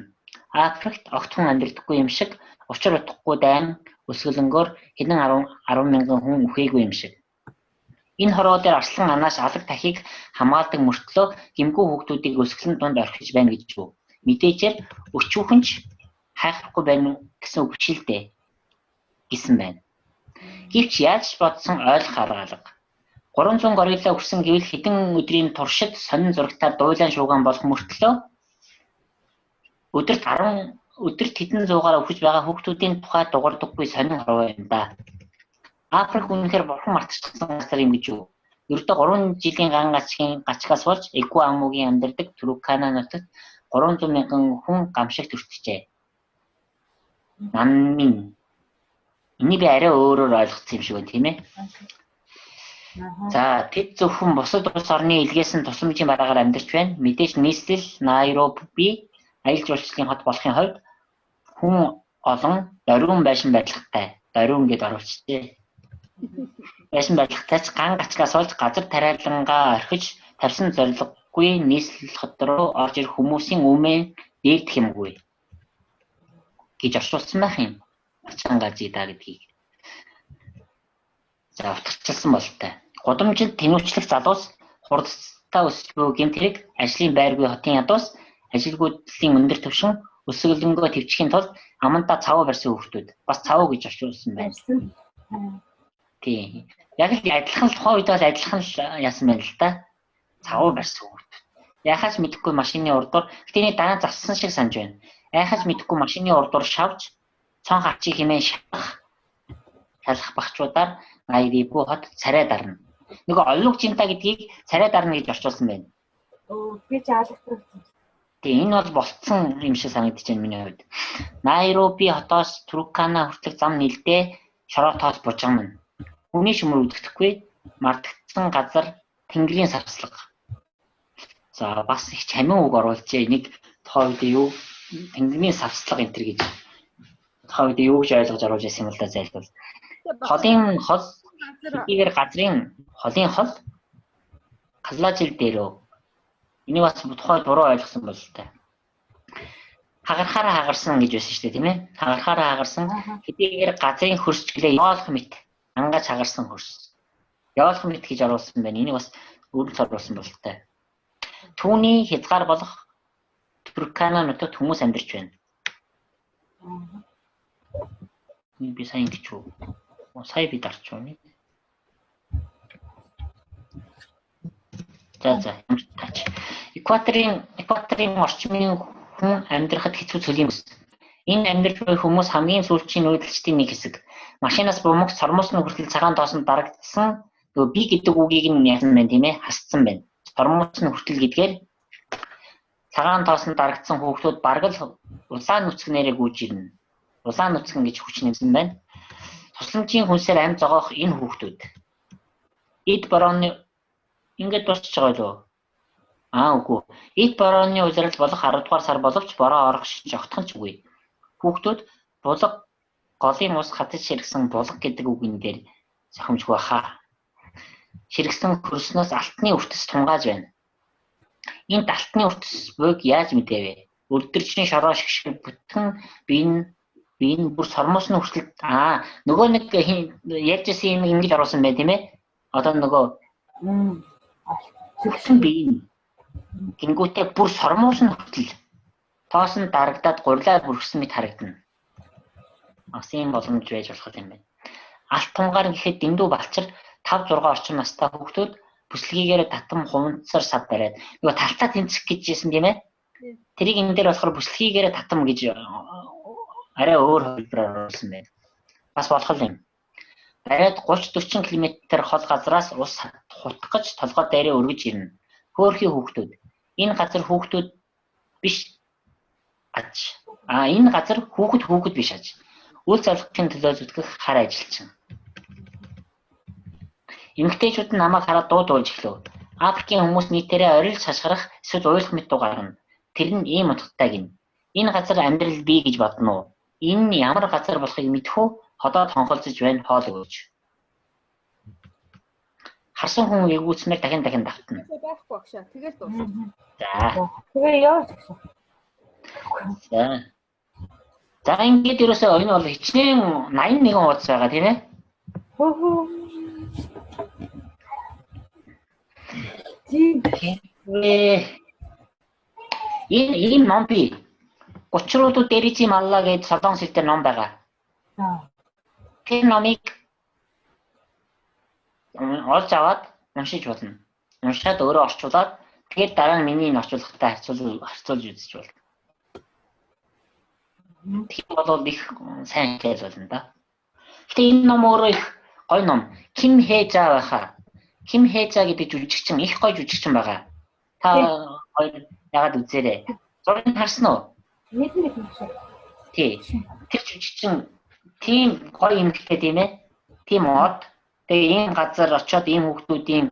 Африкт огт хүн амьдрдаггүй юм шиг, учир утгагүй дайн өсгөлөнгөөр хэдэн 10 мянган хүн үхээгүй юм шиг. Энэ хороо дээр арслан анааш алаг тахийг хамгаалдаг мөртлөө гимгүү хүүхдүүдийг өсгөлн дунд орхиж байна гэж юу. Мэдээжээр өчүүхэн ч хайхгүй байна гэсэн үг биш л дээ гэсэн байна. Гэвч яаж бодсон ойлгох арга алга. 300 горилла өрсөн гэвэл хэдэн өдрийн туршид сонин зурагтаар дуйлан шуугаан болох мөртлөө өдөрт хэдэн зуугаар өвчж байгаа хүүхдүүдийн тухай дуурдаггүй сонин хорвоо юм да. Африк үнэхээр бурхан мартчихсан газар юм гэж юу. Ердөө 3 жилийн ган гачгаас болж Эгүү амуугийн амьдардаг Туркана нутагт 300 мянган хүн гамшигт өртжээ. Намын энийг би арай өөрөөр ойлгосон юм шиг байна тийм ээ. За тэд зөвхөн бусад улс орны илгээс нь тусламжийн бараагаар амьдарч байна. Мэдээж нийслэл Найроби аялал жуулчлалын хот болохын хувьд хүн олон дөрвөн байшин барилгатай. Дөрвөн гэдээ оруулчихжээ. Байшин барилгатай ч ган гачгаас болж газар тариалангаа орхиж тавьсан зорилгогүй нийслэл хот руу орж ирэх хүмүүсийн өмнө дээдэх юмгүй гэж орчуулсан байх юм. Ачаангази да гэдгийг. За утгачлсан болтой. Гудамжинд тэнүүчлэх залуус хурдтай өсч буй гэмт хэрэг ажлын байргүй хотын ядуус ажилгүйдлийн өндөр түвшин өсгөлөнгөө төвчхийн тулд амандаа цавуу барьсан хүүхдүүд бас цавуу гэж орчуулсан байна. Тийм. Яг л адилхан л тухайн үед бол адилхан л яасан байна л да. Цавуу барьсан хүүхдүүд. Яхаж мэдэхгүй машины урдуур гэтээ дараа зассан шиг санаж байна. Яхаж мэдэхгүй машины урдуур шавж цонх ачи хэмээн шалах багчуудаар Найроби хот царай дарна. Нөгөө олонг жинта гэдгийг царай дарна гэж орчуулсан байна. Би ч ойлгосон. Тэгээ энэ бол болцсон юм шиг санагдаж байна миний хувьд. Найроби хотоос Туркана хүртэлх зам нэлдээ шороотоос бужигмна. Хүний шүмөр үдэгдэхгүй мартагдсан газар тэнгэрийн савслага. За бас их чамин үг оруулжээ. Нэг тохойд юу тэнгэрийн савслага энэ төр гэж. Тохойд юу гэж ойлгож оруулж байсан юм л да зайлбал. Холын хол эдгээр газрын холын хол Калажил дээрөө. Энийг бас тухайд буруу ойлгосон бол таа. Хагарахаараа хагарсан гэж байсан шүү дээ тийм ээ. Хагарахаараа хагарсан хэдийгээр газрын хөрсч гэлээ явуулах мэт ангаж хагарсан хөрс. Явуулах мэт гэж оруулсан байна. Энийг бас өөрөөр оруулсан бол таа. Түүний хязгаар болох Туркана нутагт хүмүүс амьдарч байна. Би сайн гэж юу? Сая би дарч уу? За ямар тач. Экваторын орчмын хүн амьдрахад хэцүү цөлийн бүс. Энэ амьдрах буй хүмүүс хамгийн сүүлчийн үйлчлэлтийн нэг хэсэг. Машинаас бумагт сормоос нь хүртэл цагаан тоосон дарагдсан нөгөө би гэдэг үгийг нь яасан байна тийм ээ хасцсан байна. Сормоос нь хүртэл гэдгээр цагаан тоосон дарагдсан хүүхдүүд бараг л улаан нүцгнээрээ гүйж ирнэ. Улаан нүцгэн гэж хүч нэмсэн байна. Тусламжийн хүнсээр амьд зогоох энэ хүүхдүүд. Эд борооны ингээд дуусч байгаа лөө. Үгүй. Эд борооны улирал болох 10 дугаар сар боловч бороо орох шинж огтхон ч үгүй. Хүүхдүүд булга голын ус хатаж ширгсэн булга гэдэг үгэн дээр сохимжгүй хаа. Ширгсэн хөрснөөс алтны үртэс тунгааж байна. Энэ алтны үртэс буйг яаж мэдэвэ? Өдөржиний шороо шиг бүтэн би энэ бүр сормоос нь хүртэл нөгөө нэг ярьжсэн юм ингэж оруулсан бай тийм ээ. Одоо нөгөө зөвхөн би гингүүтээ бүр сормоос нь хүртэл тоос нь дарагдаад гурилаар бүрхсэн мэт харагдана. Бас ийм боломж байж болох юм байна. Алт тунгаар гэхэд дэндүү балчир 5-6 орчим настай хүүхдүүд бүслэгийгээр татам хуванцсаар сав бариад нөгөө талцаа тэнцэх гэжсэн тийм ээ. Тэрийг энэ дээр болохоор бүслэгийгээр татам гэж арай өөр хэлбэрээр оруулсан байна. Бас болох юм. Бариад 30-40 км хол газраас ус хутгаж толгой дээрээ өргөж ирнэ. Хөөрхийн хүүхдүүд. Энэ газар хүүхдүүд биш аж. Энэ газар хүүхэд биш аж. үйл зорилгын төлөө зүтгэх хар ажилчин. Эмэгтэйчүүд нь намайг хараад дуудуулж эхлэв. Африкийн хүмүүс нийтээрээ орилж хашгирах эсвэл уйлах мэт дуу гаргана. Тэр нь ийм утгатай гин. Энэ газар амьдрал бий гэж бодно уу? Энэ нь ямар газар болохыг мэдэх үү? Ходоод хонхолцож байна хоол өгөөч. Харсан хүн эвгүүцмээр дахин давтана. Байхгүй багшаа. Тэгэл дуусна. За. Тэгээ яваач гэсэн. За ингээд ерөөсөө энэ бол хичнээн 81 хуудас байгаа тийм ээ? Хөө. Энэ ном би 30 руу дэрийчи малла гэж солонгос хэлээр ном байгаа. Тэр номыг олж аваад уншиж болно. Уншаад өөрөө орчуулад тэгээд дараа нь миний орчуулгатай харьцуулж үзэж болно. Тийм бол их сайн хэлж болно да. Гэтэ энэ ном өөрөө их гоё ном. Ким Хэ-жа байхаа. Ким Хэ-жа гэдэг жүжигчин их гоё жүжигчин байгаа. Та хоёр яагаад үзээрэй? Зургийг харсан уу? Мэднэ шүү. Тий. Тэр жүжигчин тийм гоё эмэгтэй тийм ээ. Тийм од. Тэгээ ийм газар очиод ийм хүүхдүүдийн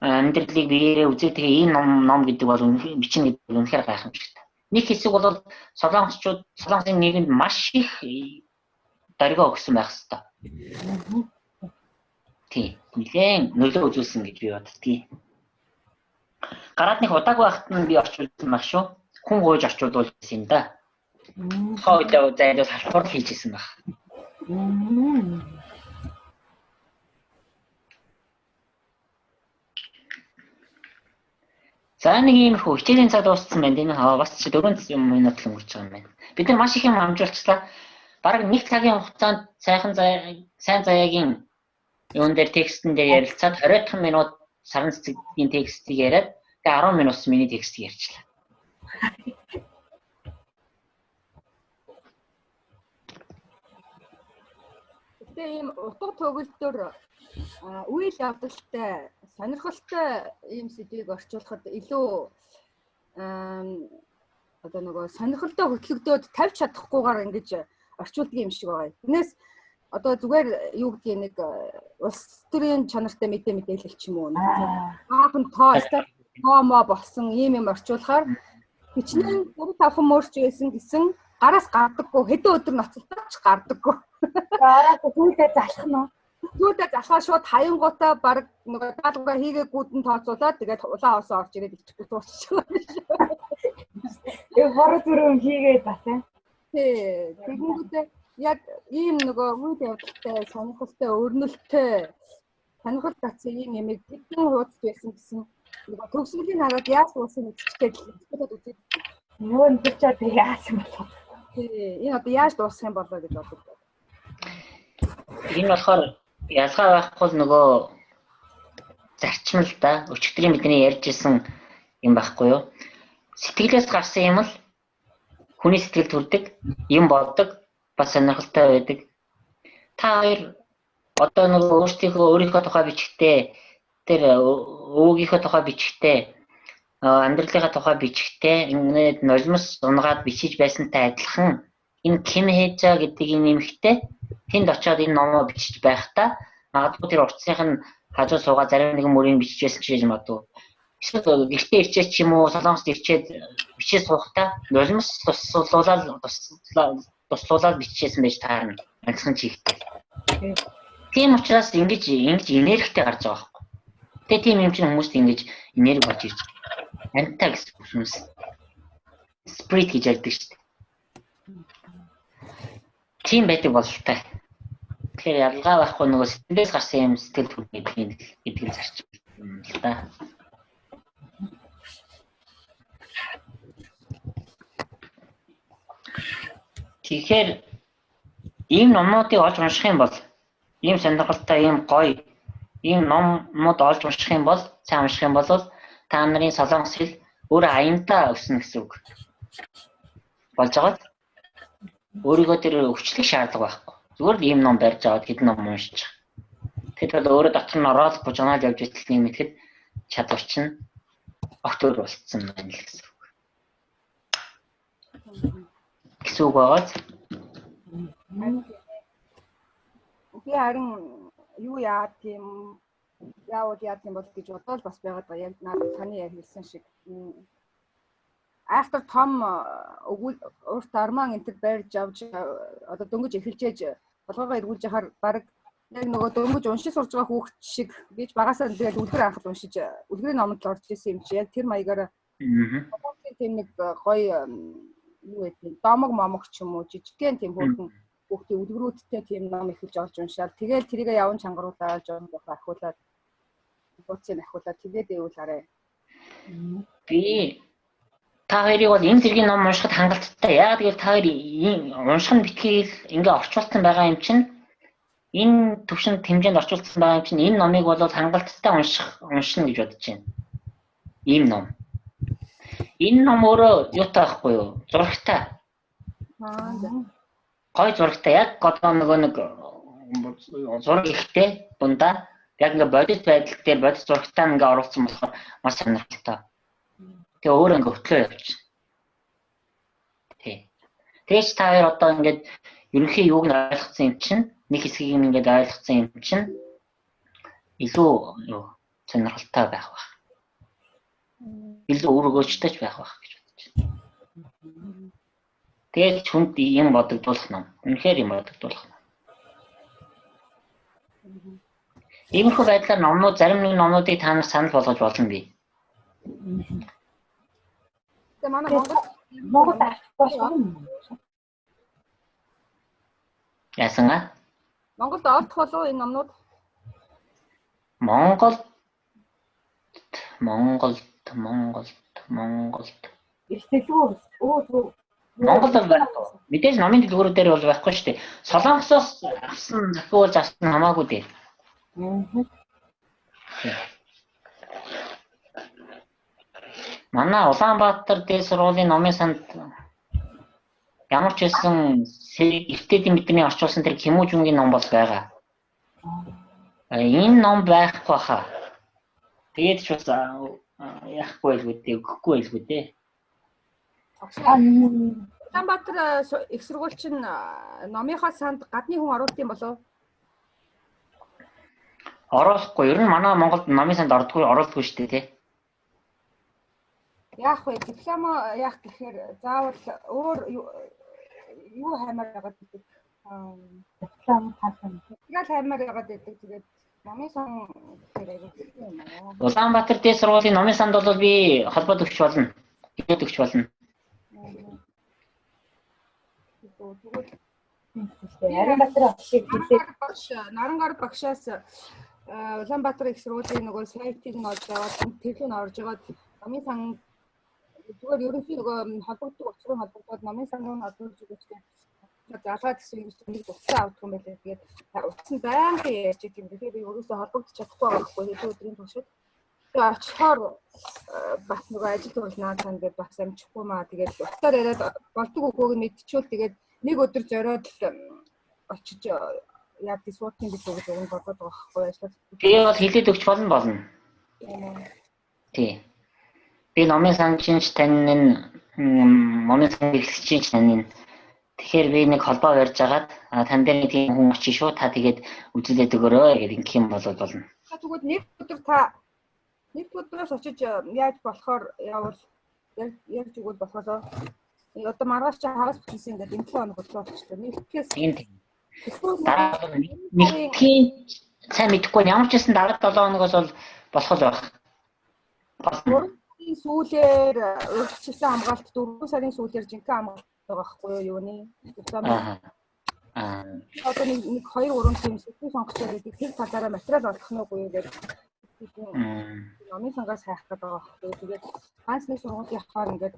амьдралыг биеэрээ үзээ. Тэгээ ийм ном гэдэг бол бичнэ гэдэг үнэхээр гайхамшигтай. Нэг хэсэг бол солонгосын нийгэмд маш их дөргөө өгсөн байх хэвээр. Тий. Нэлээд нөлөө үзүүлсэн гэж би боддгийг. Гараадных удаагүй байхад нь би орчуулсан байх шүү. Хүн гойж орчуулсан юм да. Хойлоо зайлуул халхуур хийжсэн баг. За нэг иймэрхүү хичээлийн цаг дууссан байна. Энэ бас 4 минут л өнгөрч байгаа юм байна. Бид нар маш их юм амжуулчлаа. Бараг 1 цагийн хугацаанд сайн заяагийн юун дээр текстэн дээр ярилцаад 20 минут саран цэцгийн текстийг яриад тэгээ 10 минут миний текстийг ярьчлаа. Гэтэ ийм утга төгөлдөр үйл явдалтай сонирхолтой ийм сэдвийг орчуулахад илүү одоо нөгөө сонирхолтой хөтлөгдөөд тавьж чадахгүйгээр ингэж орчуулдаг юм шиг байгаа. Тэрнээс одоо зүгээр юу гэдгийг нэг улс төрийн чанартай мэдээлэл ч юм уу. Аахан тоо болсон ийм юм орчуулахаар хичнээн 4-5 мөрч байсан гэсэн гараас гардаггүй хэдэн өдөр ноцолтооч гардаггүй. Араас зүйлээ залах нь. Зүйлээ залхаа шууд хаянгуудаа баг нөгөө даалгавраа хийгээгүүд нь тооцоолаад тэгээд улаан осоо орж ирээд ичихгүй дуусчихсан. Тэгээ бороо зүрх хийгээд басаа. Тий. Тэгэнгүүтээ яг ийм нөгөө үйл явдалтай сонирхолтой өрнөлттэй сонирхол татсан ийм ямиг бидний хуудас байсан гэсэн нөгөө төгсгөлийн хараад яаж уусан үзчихтэй хэлээд үзээд нөгөө нь бичээд яасан болох. Тий. Энэ одоо яаж дуусах юм болоо гэж бодлоо. Энэ болохоор ялгаа байхгүй нөгөө зарчим л да. Өчигдрийн бидний ярьж исэн юм байхгүй юу? Сэтгэлээс гарсан юм л хүний сэтгэл төрдөг, юм болдог, бас сонирхолтой байдаг. Та хоёр одоо нөгөө өөрийнхөө тухай бичгтээ тэр өвгийнхөө тухай бичгтээ амьдралынхаа тухай бичгтээ ингээд нулимс унгаад бичиж байсантай адилхан энэ Ким Хэ-жа гэдэг энэ нэмэгтэй тэнд очиод энэ номоо бичиж байхдаа магадгүй тэр уртсынх нь хажуу суугаа зарим нэгэн мөрийг бичиж байсан ч гэж магадгүй. Эсвэл гэртээ ирчээд ч юм уу солонгост ирчээд бичиж суухтаа нулимс туслуулаад бичижсэн байж таарна. Ганцхан чигтэй. Тийм учраас ингэж энергитэй гарч байгаа байхгүй. Тэгээ тийм юм чинь хүмүүст ингэж энерги болж ирж байгаа. Антаа гэсэн хүмүүс. Сприт гэж ярьдаг шүү дээ. Тийм байдаг бололтой. Тэгэхээр ялгаа байхгүй нөгөө сэтгэлээс гарсан юм сэтгэл төрний гэдэг нь зарчим юм л да. Тэгэхээр ийм номнуудыг олж унших юм бол ийм сонирхолтой, ийм гоё, ийм номууд олж унших юм бол, сайн унших юм бол та нарын солонгос хэл өөрөө аяндаа өснө гэсэн үг болж байгаа. Өөрийгөө тэр өвчлөх шаардлага байхгүй. Зүгээр л ийм ном барьж аваад хэдэн ном уншиж. Тэгэхээр өөрөө дотор нь ороод бужгаал явж итэл нэг мэтгэд чадвар чинь огт өөр болцсон байна л гэсэн үг. Гэсэн үг байгааз. Би харин юу яа тийм яавал яа тийм бол гэж бодоод бас байгаад байгаа. Яг надад таны яг хэлсэн шиг айхтар том урт арман энтер барьж авч одоо дөнгөж эхэлжээж болгоогоо эргүүлж яхаар баг яг нөгөө дөнгөж уншиж сурж байгаа хүүхд шиг бич багасаа тэгээд үлгэр анхад уншиж үлгэрийн номонд орж ирсэн юм чи яг тэр маягаараа тийм нэг гоё юу гэдэг домог момог ч юм уу жижигхэн тийм хүүхдэн хүүхдийн үлгэрүүдтэй тийм ном эхэлж олж уншаад тэгээд тэрийгээ яван чангаруулаад жоон ахиулаад буцыг ахиулаад тэгээд эвлээрээ Би та хоёрыг бол энэ зэргийн ном уншихад хангалттай. Яагаад гэвэл та хоёр унших нь битгий ингээ орчуулсан байгаа юм чинь энэ төвшөнд хэмжээнд орчуулсан байгаа юм чинь энэ номыг бол хангалттай уншина гэж бодож байна. Ийм ном. Энэ ном өөрөө юутай байхгүй юу? Зурагтай. Гой зурагтай. Яг одоо нөгөө нэг зураг ихтэй дундаа яг ингээ бодит байдал дээр бодит зурагтай ингээ оруулсан болохоор маш сонирхолтой. Тэгээ өөр ингээ хөтлөө явчих. Тий. Тэгэж та хоёр одоо ингээд ерөнхий юуг нь ойлгоцсон юм чинь нэг хэсгийг ингээд ойлгоцсон юм чинь илүү юу сонирхолтой байх байх. Илүү өргөөжтэй байх байх гэж бодож байна. Тэгээд хүнд юм бодогдуулах ном. Үнэхээр юм бодогдуулах ном. Иймэрхүү байдлаар номнууд зарим нэг номнуудыг та нар санал болгож болно би. Тэгээ манай Монгол авахгүй. Ясангаа? Монголд олдох болов энэ номнууд? Монголд. Ихтэйгөө өө Монголд байхгүй. Мэдээж номын дэлгүүрүүд дээр бол байхгүй шүү дээ. Солонгосоос авсан захиулж авсан хамаагүй дээ. Манай Улаанбаатар дээд сургуулийн номын санд ямар ч байсан эртдийн бидний орчуулсан тэр Киможунгийн ном бол байгаа. Энэ ном байхгүй хаа. Тэгээд ч бас яахгүй л үү, өгөхгүй л үү дээ. Улаанбаатар их сургууль чинь номынхаа санд гадны хүн оруулт юм болов? Оруулахгүй. Ер нь манай Монголд номын санд оруулдаггүй шүү дээ, тий. Яах вэ? Диплом яах гэхээр заавал өөр юу хаймаар байгаа гэдэг. диплом хаасан. Тэгэл хаймаар байгаа гэдэг. Тэгээд номын сан гэхээр юм аа. Улаанбаатар дээд сургуулийн номын санд бол би холбоод өгч болно. Ихэд өгч болно. Ариунбаатар шиг Нарангар багшаас Улаанбаатар их сургуулийн нөгөө сайтыг нь олж аваад тэрлүү нь орж агаад номын сан зүгээр ерөнхий нөгөө холбогддог учраас холбогдоод номын сан руу орж өгч заалгаад гэсэн юм шиг утсан авдаг юм байлаа. Тэгээд утсан байнга ярьж идэв. Тэгэхээр би өөрөөсөө холбогдож чадахгүй байгаа байхгүй хэдэн өдрийн туршид. Тэгээд очихоор бас нөгөө ажил турлнаа тань гэдээ бас амжихгүй маа. Тэгээд утсаар яриад болдог үгүйг нь мэдчихвэл тэгээд нэг өдөр зориод очиж яад суутын гэж өгч өгөн бодоод байгаа байхгүй ажлаа. Би бол хилээд өгч болно. Тий. Би номын сан чинч тань номын сан хэрэгсэж тань. Тэгэхээр би нэг холбоо барьж агаад тань дээр нэг тийм хүн очиж шүү та тэгээд үзүүлээд өгөөрэй гэдэг ингэх юм болоод болно. Тэгвэл нэг өдөр та нэг өдрөөс очиж яаж болохоор явал ярьж өгвөл болохоо. Одоо маргааш чи хагас бүтээсэн гэдэг энэ 7 хоног болчихлоо. Нэгтгэс дараа нэгтгэхийн сайн мэдэхгүй ямар ч гэсэн дараа 7 хоногоос бол болох л байх. Сүүлээр өөрчлөлтсөн хамгаалт 4 сарын сүүлээр жинхэнэ хамгаалт байгаа байхгүй юу юуны. Одоо нэг 2-3 тийм сэдвийн сонгогчдод гэдэг тэр талаараа материал олох нь үгүй юу гэдэг. Номын сангаас хайх гэдэг байгаа байхгүй юу. Тэгээд ганц нэг сургуулийн хахаар ингээд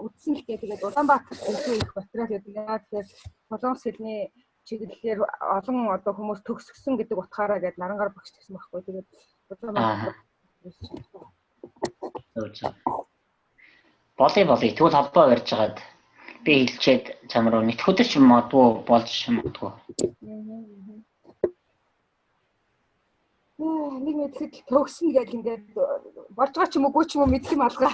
үдсэн л тэгээд Улаанбаатар их материал гэдэг. Яагаад тэгэхээр солонгос хэлний чиглэлээр олон одоо хүмүүс төгсгсөн гэдэг утгаараа гээд нарангар багш гэсэн байхгүй. Тэгээд Улаанбаатар болий тэгвэл холбоо барьж агаад би хэлчихэд чам руу нэг өдөр ч магадгүй болж магадгүй. Нэг мэдэхэд төгснө гэж ингээд болж байгаа ч юм уугүй ч юм уу мэдх юм алгаа.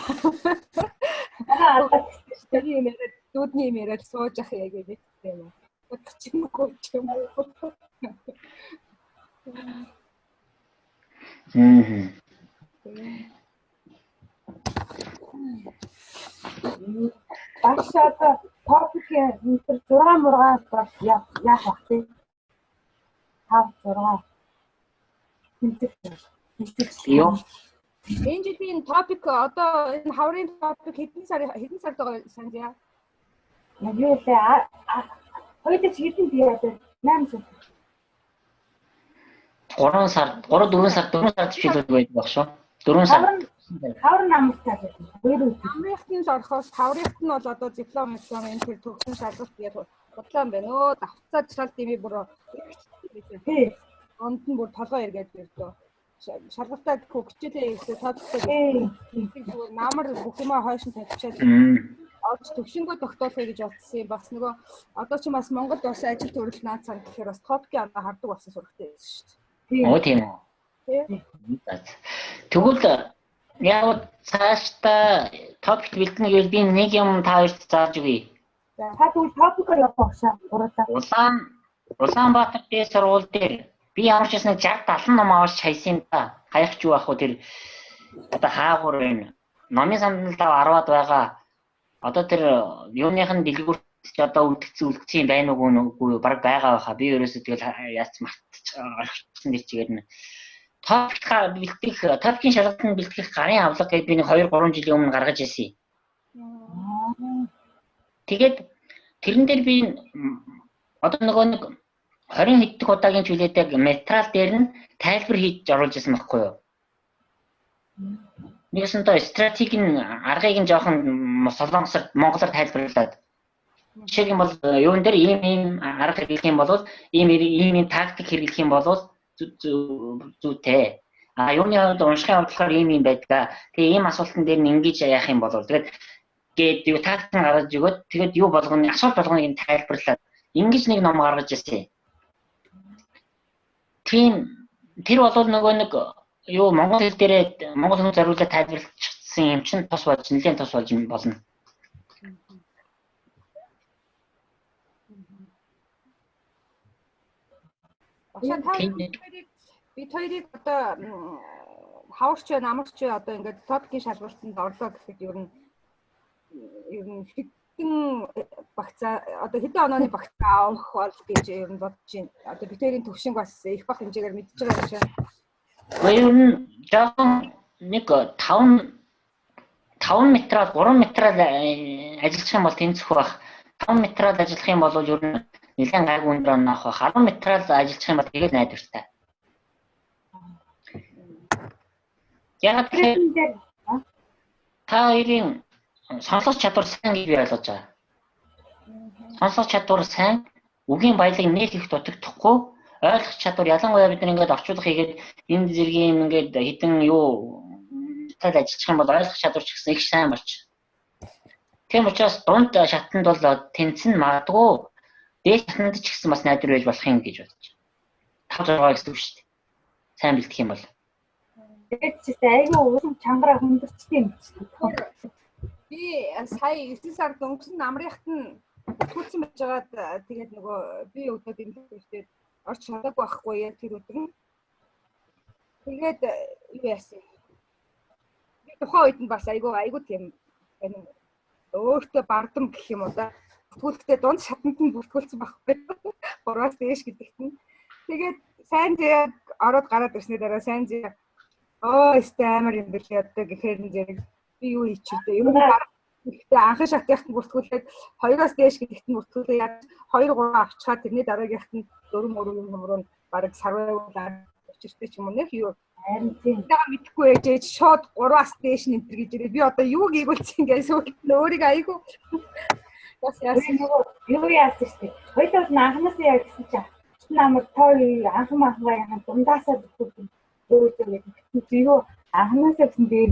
Дүүдний юм яриад сууж ах яг гэдэг юм. бодчихгүй ч юм уу. Багш одоо топикийн өнтер 6 мургаас бас яах вэ тий? 5 6 Юу? Энэ жилийн топик одоо энэ хаврын топик хэдэн сард байгаа санд яа? яг юу лээ хоёул ч хэдэн бияад 8 сар. 3 сар 4 сард чиглэл байдаг баг шүү. 4 сар. Хавар намтай байна. Намрын орохоос таврынт нь бол одоо диплом энэ төр төгсөн шалгалт яг бодлоо байна. Өө давхцаад шал дими бүр Тий. онд нь бүр толгой эргээд ирдөө. Шалгалтаа хөгжүүлээ ихтэй тодлоо. Зүгээр намар бүх юмаа хойш нь тавьчихад орж төвшингөө тогтоолох гэж бодсон юм. Бас нөгөө одоо ч бас Монголд бас ажил төрөл наацсан гэхээр бас топикийн андаа хардаг болсон сургатай байсан шүү дээ. Оо тийм үү. Тэгвэл яг цаашдаа топик бэлдэнэ гэвэл би нэг юм та хоёрт зааж өгье. За та тэгвэл топикоор явах шаа. Улаанбаатар дээд сургууль дээр би ямар ч гэсэн 60 70 ном авч хайсан да. Хаягч юу ах вэ тэр одоо хаагур байна. Номын сандлаа 10-аад байгаа. Одоо тэр юуных нь дэлгүүрт одоо үлдгэсэн байна уугүй баг байгаа байхаа. Би ерөөсөө тэгэл яац мартчихсан гэж чигээр нь топикийн шалгалтанд бэлтгэх гарын авлага гэдэг би нэг 2-3 жилийн өмнө гаргаж ирсэн. Тэгээд тэрэн дээр би одоо нөгөө нэг 20 хэддэг удаагийн чөлөөтэй материал дээр нь тайлбар хийж оруулж ирсэн байхгүй юу? Нэгсэнтэй стратегийн аргыг нь жоохон солонгосоор монголоор тайлбарлаад. Жишээ нь бол юун дээр ийм арга хэрэглэх юм бол ийм тактик хэрэглэх юм бол зүйтэй. Юуны хувьд уншихын хувьд болохоор ийм байдгаа. Тэгээ ийм асуултан дээр нь ингэж яах юм бол тэгээд юу тактик гаргаж өгөөд тэгээд юу болгоно асуулт болгоныг нь тайлбарлаад ингэж нэг ном гаргаж ирсэн. Тэр бол нөгөө нэг юу монгол хэл дээрээ монгол хүн зориулаад тайлбарлагдсан юм чинь тус болж нэлээд тус болж болно. Бид хоёрыг одоо хаварч байна, амарч байна одоо ингээд топикийн шалгалтанд орлоо гэхэд ер нь хэдэн багцаа одоо хэдэн онооны багцаа авах бол гэж ер нь бодож байна. Одоо бид хоёрын төвшинг бас их бах хэмжээгээр мэдж байгаа юм шиг. Ер нь жоохон нэг 5 метраар 3 метраар ажиллах юм бол тэнцэх байх. 5 метраар ажиллах юм бол ер нь нэлээд гайгүй өндөр онох байх. 10 метраар ажиллах юм бол тэгээд найдвартай. Яг тэгэхээр та хоёрын сонслох чадвар сайн гэж би ойлгож байгаа. Сонслох чадвар сайн, үгийн баялаг нэг их дутагдахгүй, ойлгох чадвар ялангуяа бид ингээд орчуулга хийгээд энэ зэргийн ингээд хідэн юу тал ажиллах юм бол ойлгох чадвар ч гэсэн их сайн болч. Тийм учраас дунд шатанд бол тэнцэн магадгүй дээд шатанд ч гэсэн бас найдвар байж болох юм гэж бодож байна. 5 6 гэсэн үг шүү дээ. Сайн бэлдэх юм бол. Тэгээд ч айгүй уул чангараа хүндэрчтэй юм чинь. Би сая 9 сард өнгөрсөн намрынхт нь бүтгүүлсэн байж байгаа. Тэгээд нөгөө би өдөө дэмжлэгчтэй орч чадаагүй байхгүй яа тэр өдөр нь. Тэгээд юу яасан. Би тухайн үед нь бас айгүй тийм өөртөө бардам гэх юм уу да. Бүтгүүлэхдээ дунд шатанд нь бүтгүүлсэн байхгүй. 3-аас дээш гэдэгт нь. Тэгээд сайн зээг ороод гараад ирсний дараа сайн зээг амар юм билээ одоо гэхээр нэг би юу хийчихвэ юм гэхдээ анхны шатынхт нь бүртгүүлээд 2-аас дээш гэдэгт нь бүртгүүлээ яаж 2-3 авчихад тэрний дараагийнхт нь 4 юм бараг сарвуулаад өчиртэй ч юм уу нэх юу харин тийм мэдхгүй ээж шууд 3-аас дээш нэмтэр гэж ирээ би одоо юу гийгүүлсэн гэж сүлд нь өөрийгөө айгүй бас яасан юу яасан шүү дээ хоёул нь анхнаасаа яа гэсэн чинь намайг той анхмаа дундаасаа бүтгүүлсэн би юу анхнаасаа гэсэн дээр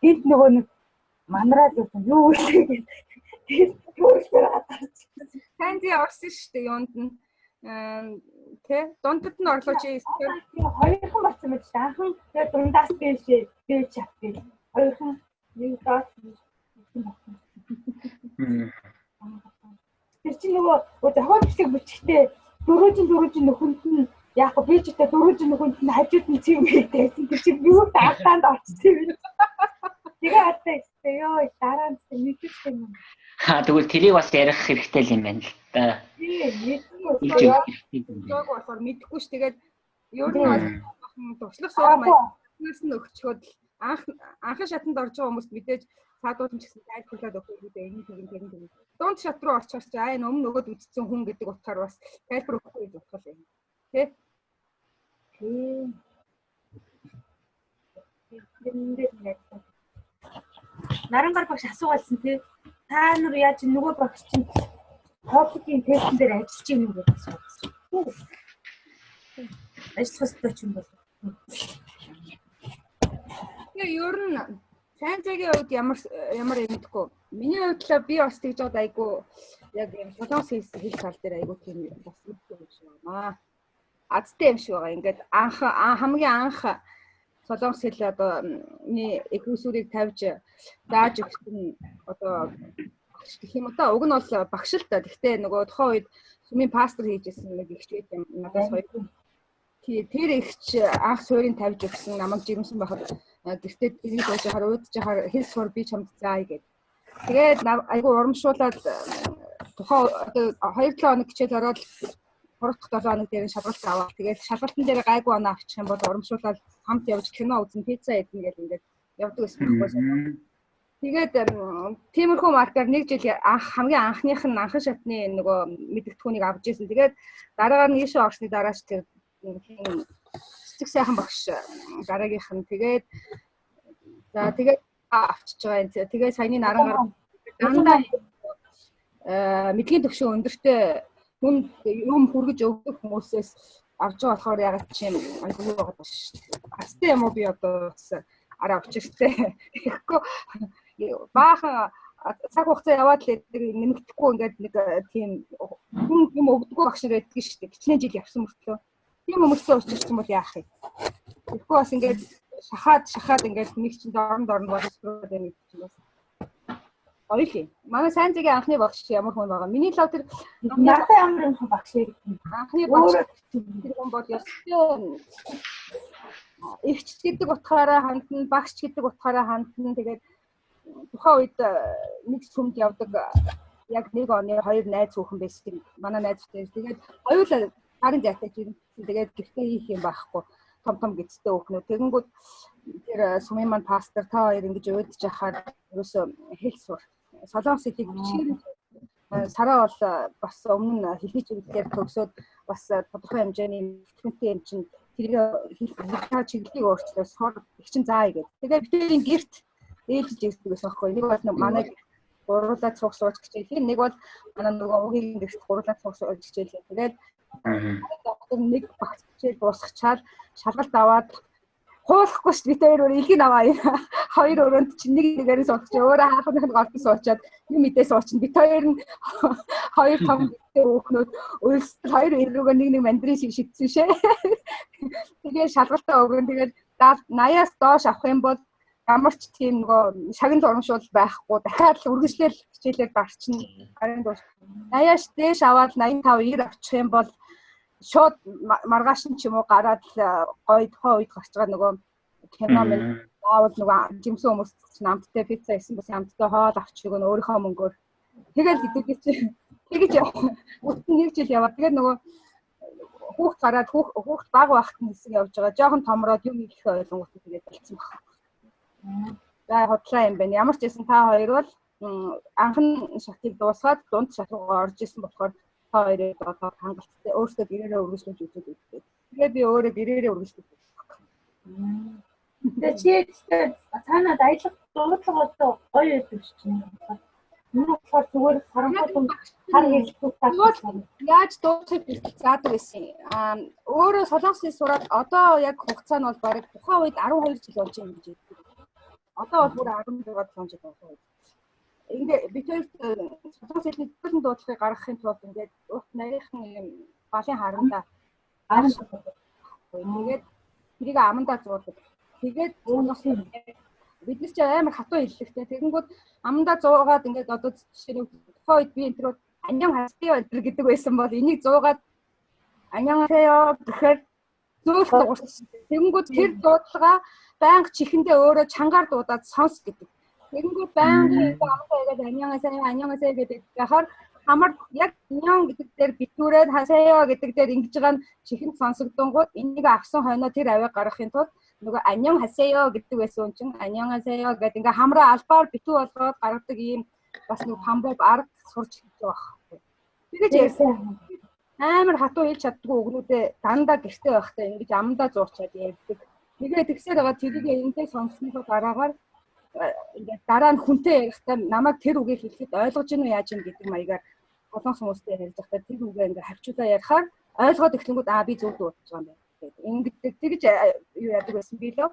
тэнд нөгөө нэг манараад юу үлээ тэгээд өөрөөр гадарч сайн зэ орсон шүү дээ юунд нь тэ дундад нь орлоо чи хоёрхан болсон байж та анхан тэгээд дундаас дээж чавтыг хоёрхан нэг доод чи нөгөө зохион бичлэг бичихтэй дөрөжин нөхөнд нь яг би ч гэдэг дөрөжин нөхөнд нь хажууд нь цэвэр тавьсан. Тэр чинь юу даатаанд орчихсон. Тэгээ атаа ихтэй ёо дараа нь мэдчихсэн юм. Тэгвэл тэрийг бас ярих хэрэгтэй юм байна л да. Жог болохоор мэдэхгүй ш. Тэгээд ер нь бол туршлага суурь маягаас нь өгчхөд анхны шатанд орж байгаа хүмүүст мэдээж цаадууд нь ч гэсэн тайлбарлаад өгөх хэрэгтэй. Энэ тэгин. Дунд шат руу орчихор чи энэ өмнө нөгөөд үдцсэн хүн гэдэг утгаар бас тайлбар өгөхгүй гэж бодхол юм. Тэ? Нарангар багш асуугаалсан тий. Та нар яаж нөгөө багш чинь топикийн тестэн дээр ажиллаж юм гэж асуусан. Ажиллах хэрэгтэй ч юм бол. Ер нь сайн цагийн үед ямар юм мэдгүй. Миний хувьд би бас тэгж бод айгу яг юм солонгос хэлэх тал дээр айгу тийм бас мэдгүй юм шиг байна. Азтай юм шиг байгаа. Ингээд хамгийн анх солонгос хэл одоо эквисүрийг тавьж зааж өгсөн одоо багш гэх юм одоо уг нь бол багш л та. Гэхдээ нөгөө тухайн үед сүмийн пастор хийжсэн нэг ихчээд юм надаас хоёр. Тэр ихч анх суурийг тавьж өгсөн намайг жирэмсэн байхад гэртээ тэрийг болж хахаар уудчихаар хэл сур би чамд заая гэд. Тэгээд айгу урамшуулаад тухайн одоо 2-7 хоног хичээл ороод 3-7 хоног дээр шалгалт аваад тэгээд шалгалтын дээр гайгүй оноо авчих юм бол урамшуулаад хамт явж кино үзэн пицца идэх гээд ингээд явдаг гэсэн байхгүй. Тэгээд тиймэрхүү маркаар нэг жил хамгийн анхных нь анхан шатны нөгөө мэдгэдэгхүүнийг авч ирсэн. Тэгээд дараагаар нь ийшээ орсны дараач тэр цэцэг сайхан багш дараагийнх нь тэгээд авчиж байгаа юм. Тэгээд саяны нарангаар дандаа мэдлийн төвшин өндөртэй хүн юм хүргэж өгөх хүмүүсээс авч байгаа болохоор яг чинь айгүй байгаа шүү дээ. Астай юм уу би одоо араа авчиртай. Тэгэхгүй баахан цаг хугацаа яваад л нэмэгдэхгүй ингээд нэг тийм хүн юм өгдөггүй багш нар байдаг шүү дээ. Хичнээн жил явсан мөртлөө. Тийм хүмүүсээ уучлсан бол яах юм. Тэгэхгүй бас ингээд шахаад ингээд нэг чинь дорн боловсроод байна гэдэг чинь бас ойлээ. Манай сайн цагийн анхны багш ямар хүн байгаа. Миний лав тэр надад ямар хүн багш юм. Анхны багш тэр хүн бол ёстой эгч гэдэг утгаараа хандна, багш гэдэг утгаараа хандна. Тэгээд тухайн үед нэг сүмд явдаг яг нэг оны хоёр найз хүүхэн байсан. Манай найзтай. Тэгээд хоёулаа харын зайтай чинь тэгээд гэртээ хийх юм байхгүй. Том гэцтэй хүүхнүүд. Тэгэнгүүт тэр сүмийн маань пастор та хоёр ингэж уудж яхаар ерөөсө хэл сур. Солонгос хэлийг бичгээр сараа бол бас өмнө хэлний чиглэлээр төгсөөд бас тодорхой хэмжээний хүнтэй юм чинь тэр чиглэлийг өөрчлөөс сур их чинь заа игээд. Тэгээд бидний гэрт ээлжиж ирдэг гэсэн байхгүй. Нэг бол манай гурлаад суух сууж хичээл. Нэг бол манай нөгөө уугийн гэрт гурлаад суух сууж хичээл. Тэгээд нэг багц хичээл дуусгачаал шалгалт аваад хуулахгүй шүү дээ. Бид хоёр илгийг аваа. Хоёр өрөөнд чинь нэг нэгээрээ суучих. Өөрөө хаахных нь голд суучаад нэг мэдээ суучин. Бид хоёр нь хоёр том хүүхнүүд үйлсэл хоёр ирүүгээ нэг мандрин шиг шидсэн шээ. Тэгээд шалгалтаа өгөн тэгээд 80-аас доош авах юм бол ямар ч тийм нөгөө шагнал урамшуул байхгүй. Дахиад л үргэлжлэл хичээлээр дарчихна. Гарын дууш 80-аас дээш аваад 85-90 авчих юм бол шууд маргааш нь ч юм уу гараад гоё тухайн үед гарч байгаа нөгөө кино мэн заавал нөгөө жимсэн хүмүүс чинь амттай пицца исэн бас амттай хоол авч өгөн өөрийнхөө мөнгөөр тэгэл идэвхтэй чи тэгэж нэг жил яваад тэгээд нөгөө хүүхд гараад хүүхд баг байхад нь хэсэг явж байгаа жоохон томроод юм их ойлгонгот тэгээд болцсон байна. За хотлаа юм байна. Ямар ч байсан та хоёр бол анхны шатыг дуусгаад дунд шат руугаа орж исэн болохоор хоёрыг одоо хангалттай өөрсдөө гэрээрээ үргэлжлүүлж үзээд үздэг. Тэгээ би өөрөө гэрээрээ үргэлжлүүлж үздэг. Тэгээд цаанад аялах дуудлага одоо гоё байдаг шүү дээ. Миний болохоор зүгээр харамхалтай хар хэлэхгүй таасан. Яаж дуусах бэлтгэл заадаг байсан. Өөрөө солонгосын сураад одоо яг хугацаа нь бол бараг тухайн үед 12 жил болж байгаа юм гэж хэлдэг. Одоо бол бүр 16 жил болсон. Ингээ бид хоёр солонгос хэлний төлөв дуудлагыг гаргахын тулд ингээд урт нарийнхан юм балын харандаа тэгээд тэрийг амандаа зуудаг. Тэгээд бид нар ч амар хатуу хэллэгтэй. Тэгэнгүүт амандаа зуугаад ингээд одоо жишээ нь тухайн үед би энэ төр 안녕하세요 гэдэг байсан бол энийг 100-аад 안녕하세요 гэхээр зөөлт дууссан. Тэгэнгүүт тэр дуудлага байнга чихэндээ өөрөө чангаар дуудаад сонс гэдэг. Тэгэнгүүт байнга амтаа 안녕하세요 гэдэг яхаар амар яг инён гэдэг дээр битүүрээд хасаяа гэдэг дээр ингэж байгаа нь чихэнд сонсогдонгууд энийг авсан хойноо тэр авиг гаргахын тулд нөгөө 안녕하세요 гэдэг байсан чинь 안녕하세요 гэдэг ингээ хамраа албаар битүү болгоод гаргадаг ийм бас нэг хамбоб арга сурч хийж байгаа байхгүй. Тэгэж ярьсан. Амар хатуу хэлж чаддгүй өгнүүдээ дандаа гэртээ байхдаа ингэж амдаа зуурчаад ярьдаг. Тэгээд тэгсээр байгаа тэрийг эндээ сонсныхоо дараагаар ингээд дараа нь хүнтэй ярихдаа намайг тэр үгийг хэлэхэд ойлгож гинүү яаж юм гэдэг маягаар олон хүмүүстэй ярьж байхдаа тэр үгээ ингээд хавчуудаа ярихаар ойлгоод эхлэнгүүд би зөв дуудаж байгаа юм байна. Ингээд тэгж юу яадаг байсан би лөө.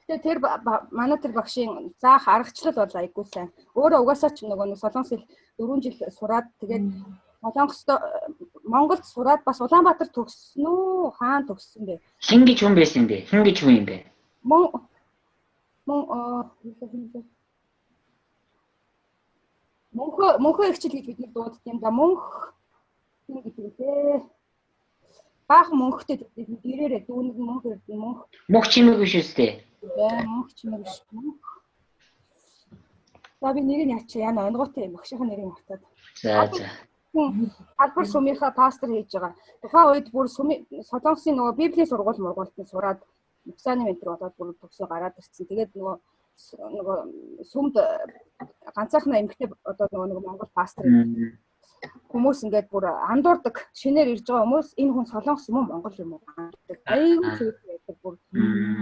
Тэгээ тэр манай тэр багшийн заах аргачлал бол айгуу сайн. Өөрөө угаасаа ч нөгөө солонгос хэл 4 жил сураад тэгээд солонгост Монголд сураад бас Улаанбаатар төгссөн үү? Хаана төгссөн бэ? Хин гэж хүн байсан бэ? Хин гэж хүн юм бэ? Мөнхөө их чил гэж бид дууддаг юм да. Мөнх гэдэг үү? Баахан мөнхтэй дээрээ дүүнэг мөнх. Мөнх чимэг биш үстэй. Мөнх чимэг биш. Би нэрийг яачаа яна онгоотой юм. Багшийн нэрийг мартаад. За. Албар сумынхаа пастор хийж байгаа. Тухайн үед бүр солонгосын нөгөө библийн сургууль мургуултанд сураад Муксаны ментор болоод бүр төгсөө гараад ирсэн. Тэгээд нөгөө сүмд ганцаархнаа эмэгтэй одоо нөгөө Монгол пастор хүмүүс ингээд бүр андуурдаг. Шинээр ирж байгаа хүмүүс энэ хүн солонгос юм уу Монгол юм уу андуурдаг. Айгүй зүйл байдаг бүр.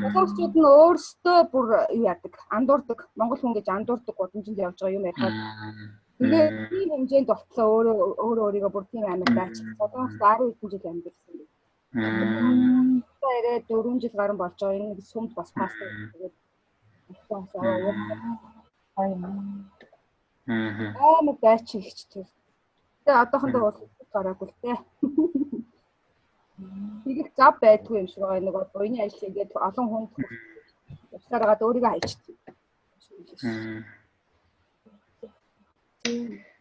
Солонгосчууд нь өөрсдөө бүр юу яадаг? Андуурдаг. Монгол хүн гэж андуурдаг гудамжинд явж байгаа юм ярихад. Тэгээд тийм хэмжээнд болтлоо өөрийгөө бүр тийм амар даач. Солонгост 10 хэдэн жил амьдэрсэн. Тэгээд 4 жил гарсан болж байгаа. Энэ сүмд бас пастор тэгээд амар даач ихчтэй. Тэгээ одоохондоо бол гараагүй л дээ. Тэгэх зав байдгүй юм шиг байгаа. Нэг буйны ажил ингээд олон хүнд явсаар байгаа өөрийгөө хайчдаг.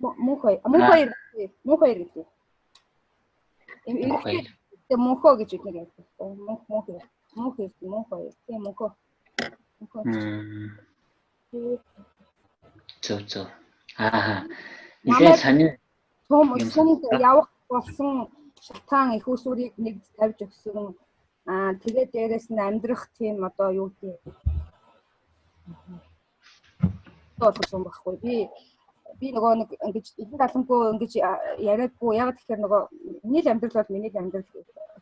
Мөнхөө гэдэг. Эмэгтэй мөнхөө гэж үгнэг ярьдаг. Мөнхөө. Тийм мөнхөө. Зөв. Илүү сонир Сумд явах болсон шалтгаан их усүрийг нэг тавьж өгсөн. Тэгээд дээрэс нь амьдрах тийм одоо юу гэдэг болсон байхгүй. Би нөгөө нэг ингэж эдэн талангүй ингэж яриадгүй. Яг тэгэхээр нөгөө миний л амьдрал бол миний л амьдрал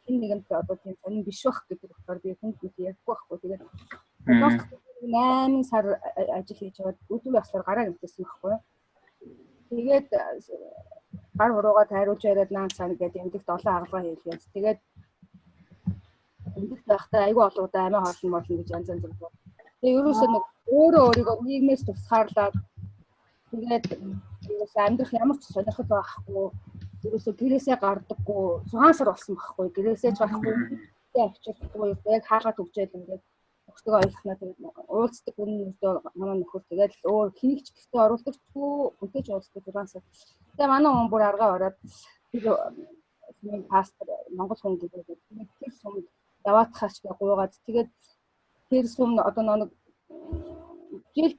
хин нэгэнт одоо тийм сонир биш байх гэдэг болохоор би хүнд нэг ярихгүй байхгүй. Тэгээд 8 сар ажил хийж байгаа. Өдөр ясаар гараа нэмсэн байхгүй. Тэгээд гар хуруугаа тайруулж яриад наан цаана гэдэг эмдэгт олон арга хийлгээс. Тэгээд эмдэгт байхдаа айгүй олоодаа амиа хоолно гэж янз янз байна. Тэгээд ерөөсөө нэг өөрийгөө нийгмээс тусгаарлаад тэгээд амьдрах ямар ч сонирхол байхгүй. Ерөөсөө гэрээсээ гардаггүй, сугаансар болсон байхгүй. Гэрээсээ ч гарахгүй, авчирахгүй. Яг хаагаад өгчээл ингээд өгтөг ойлгохнаа тэгээд уулздаг үнэндээ манай нөхөр тэгээд өөр хэнийг ч гэртээ оруулдагчгүй, үнтэй ч уулздаг сугаансар. Тэгээ манай хүн бүр аргаа ороод тэр пастор Монгол хүн гэдэг тэр сумд яваадахаач гүйгээд тэгээд тэр сум одоо нэг жил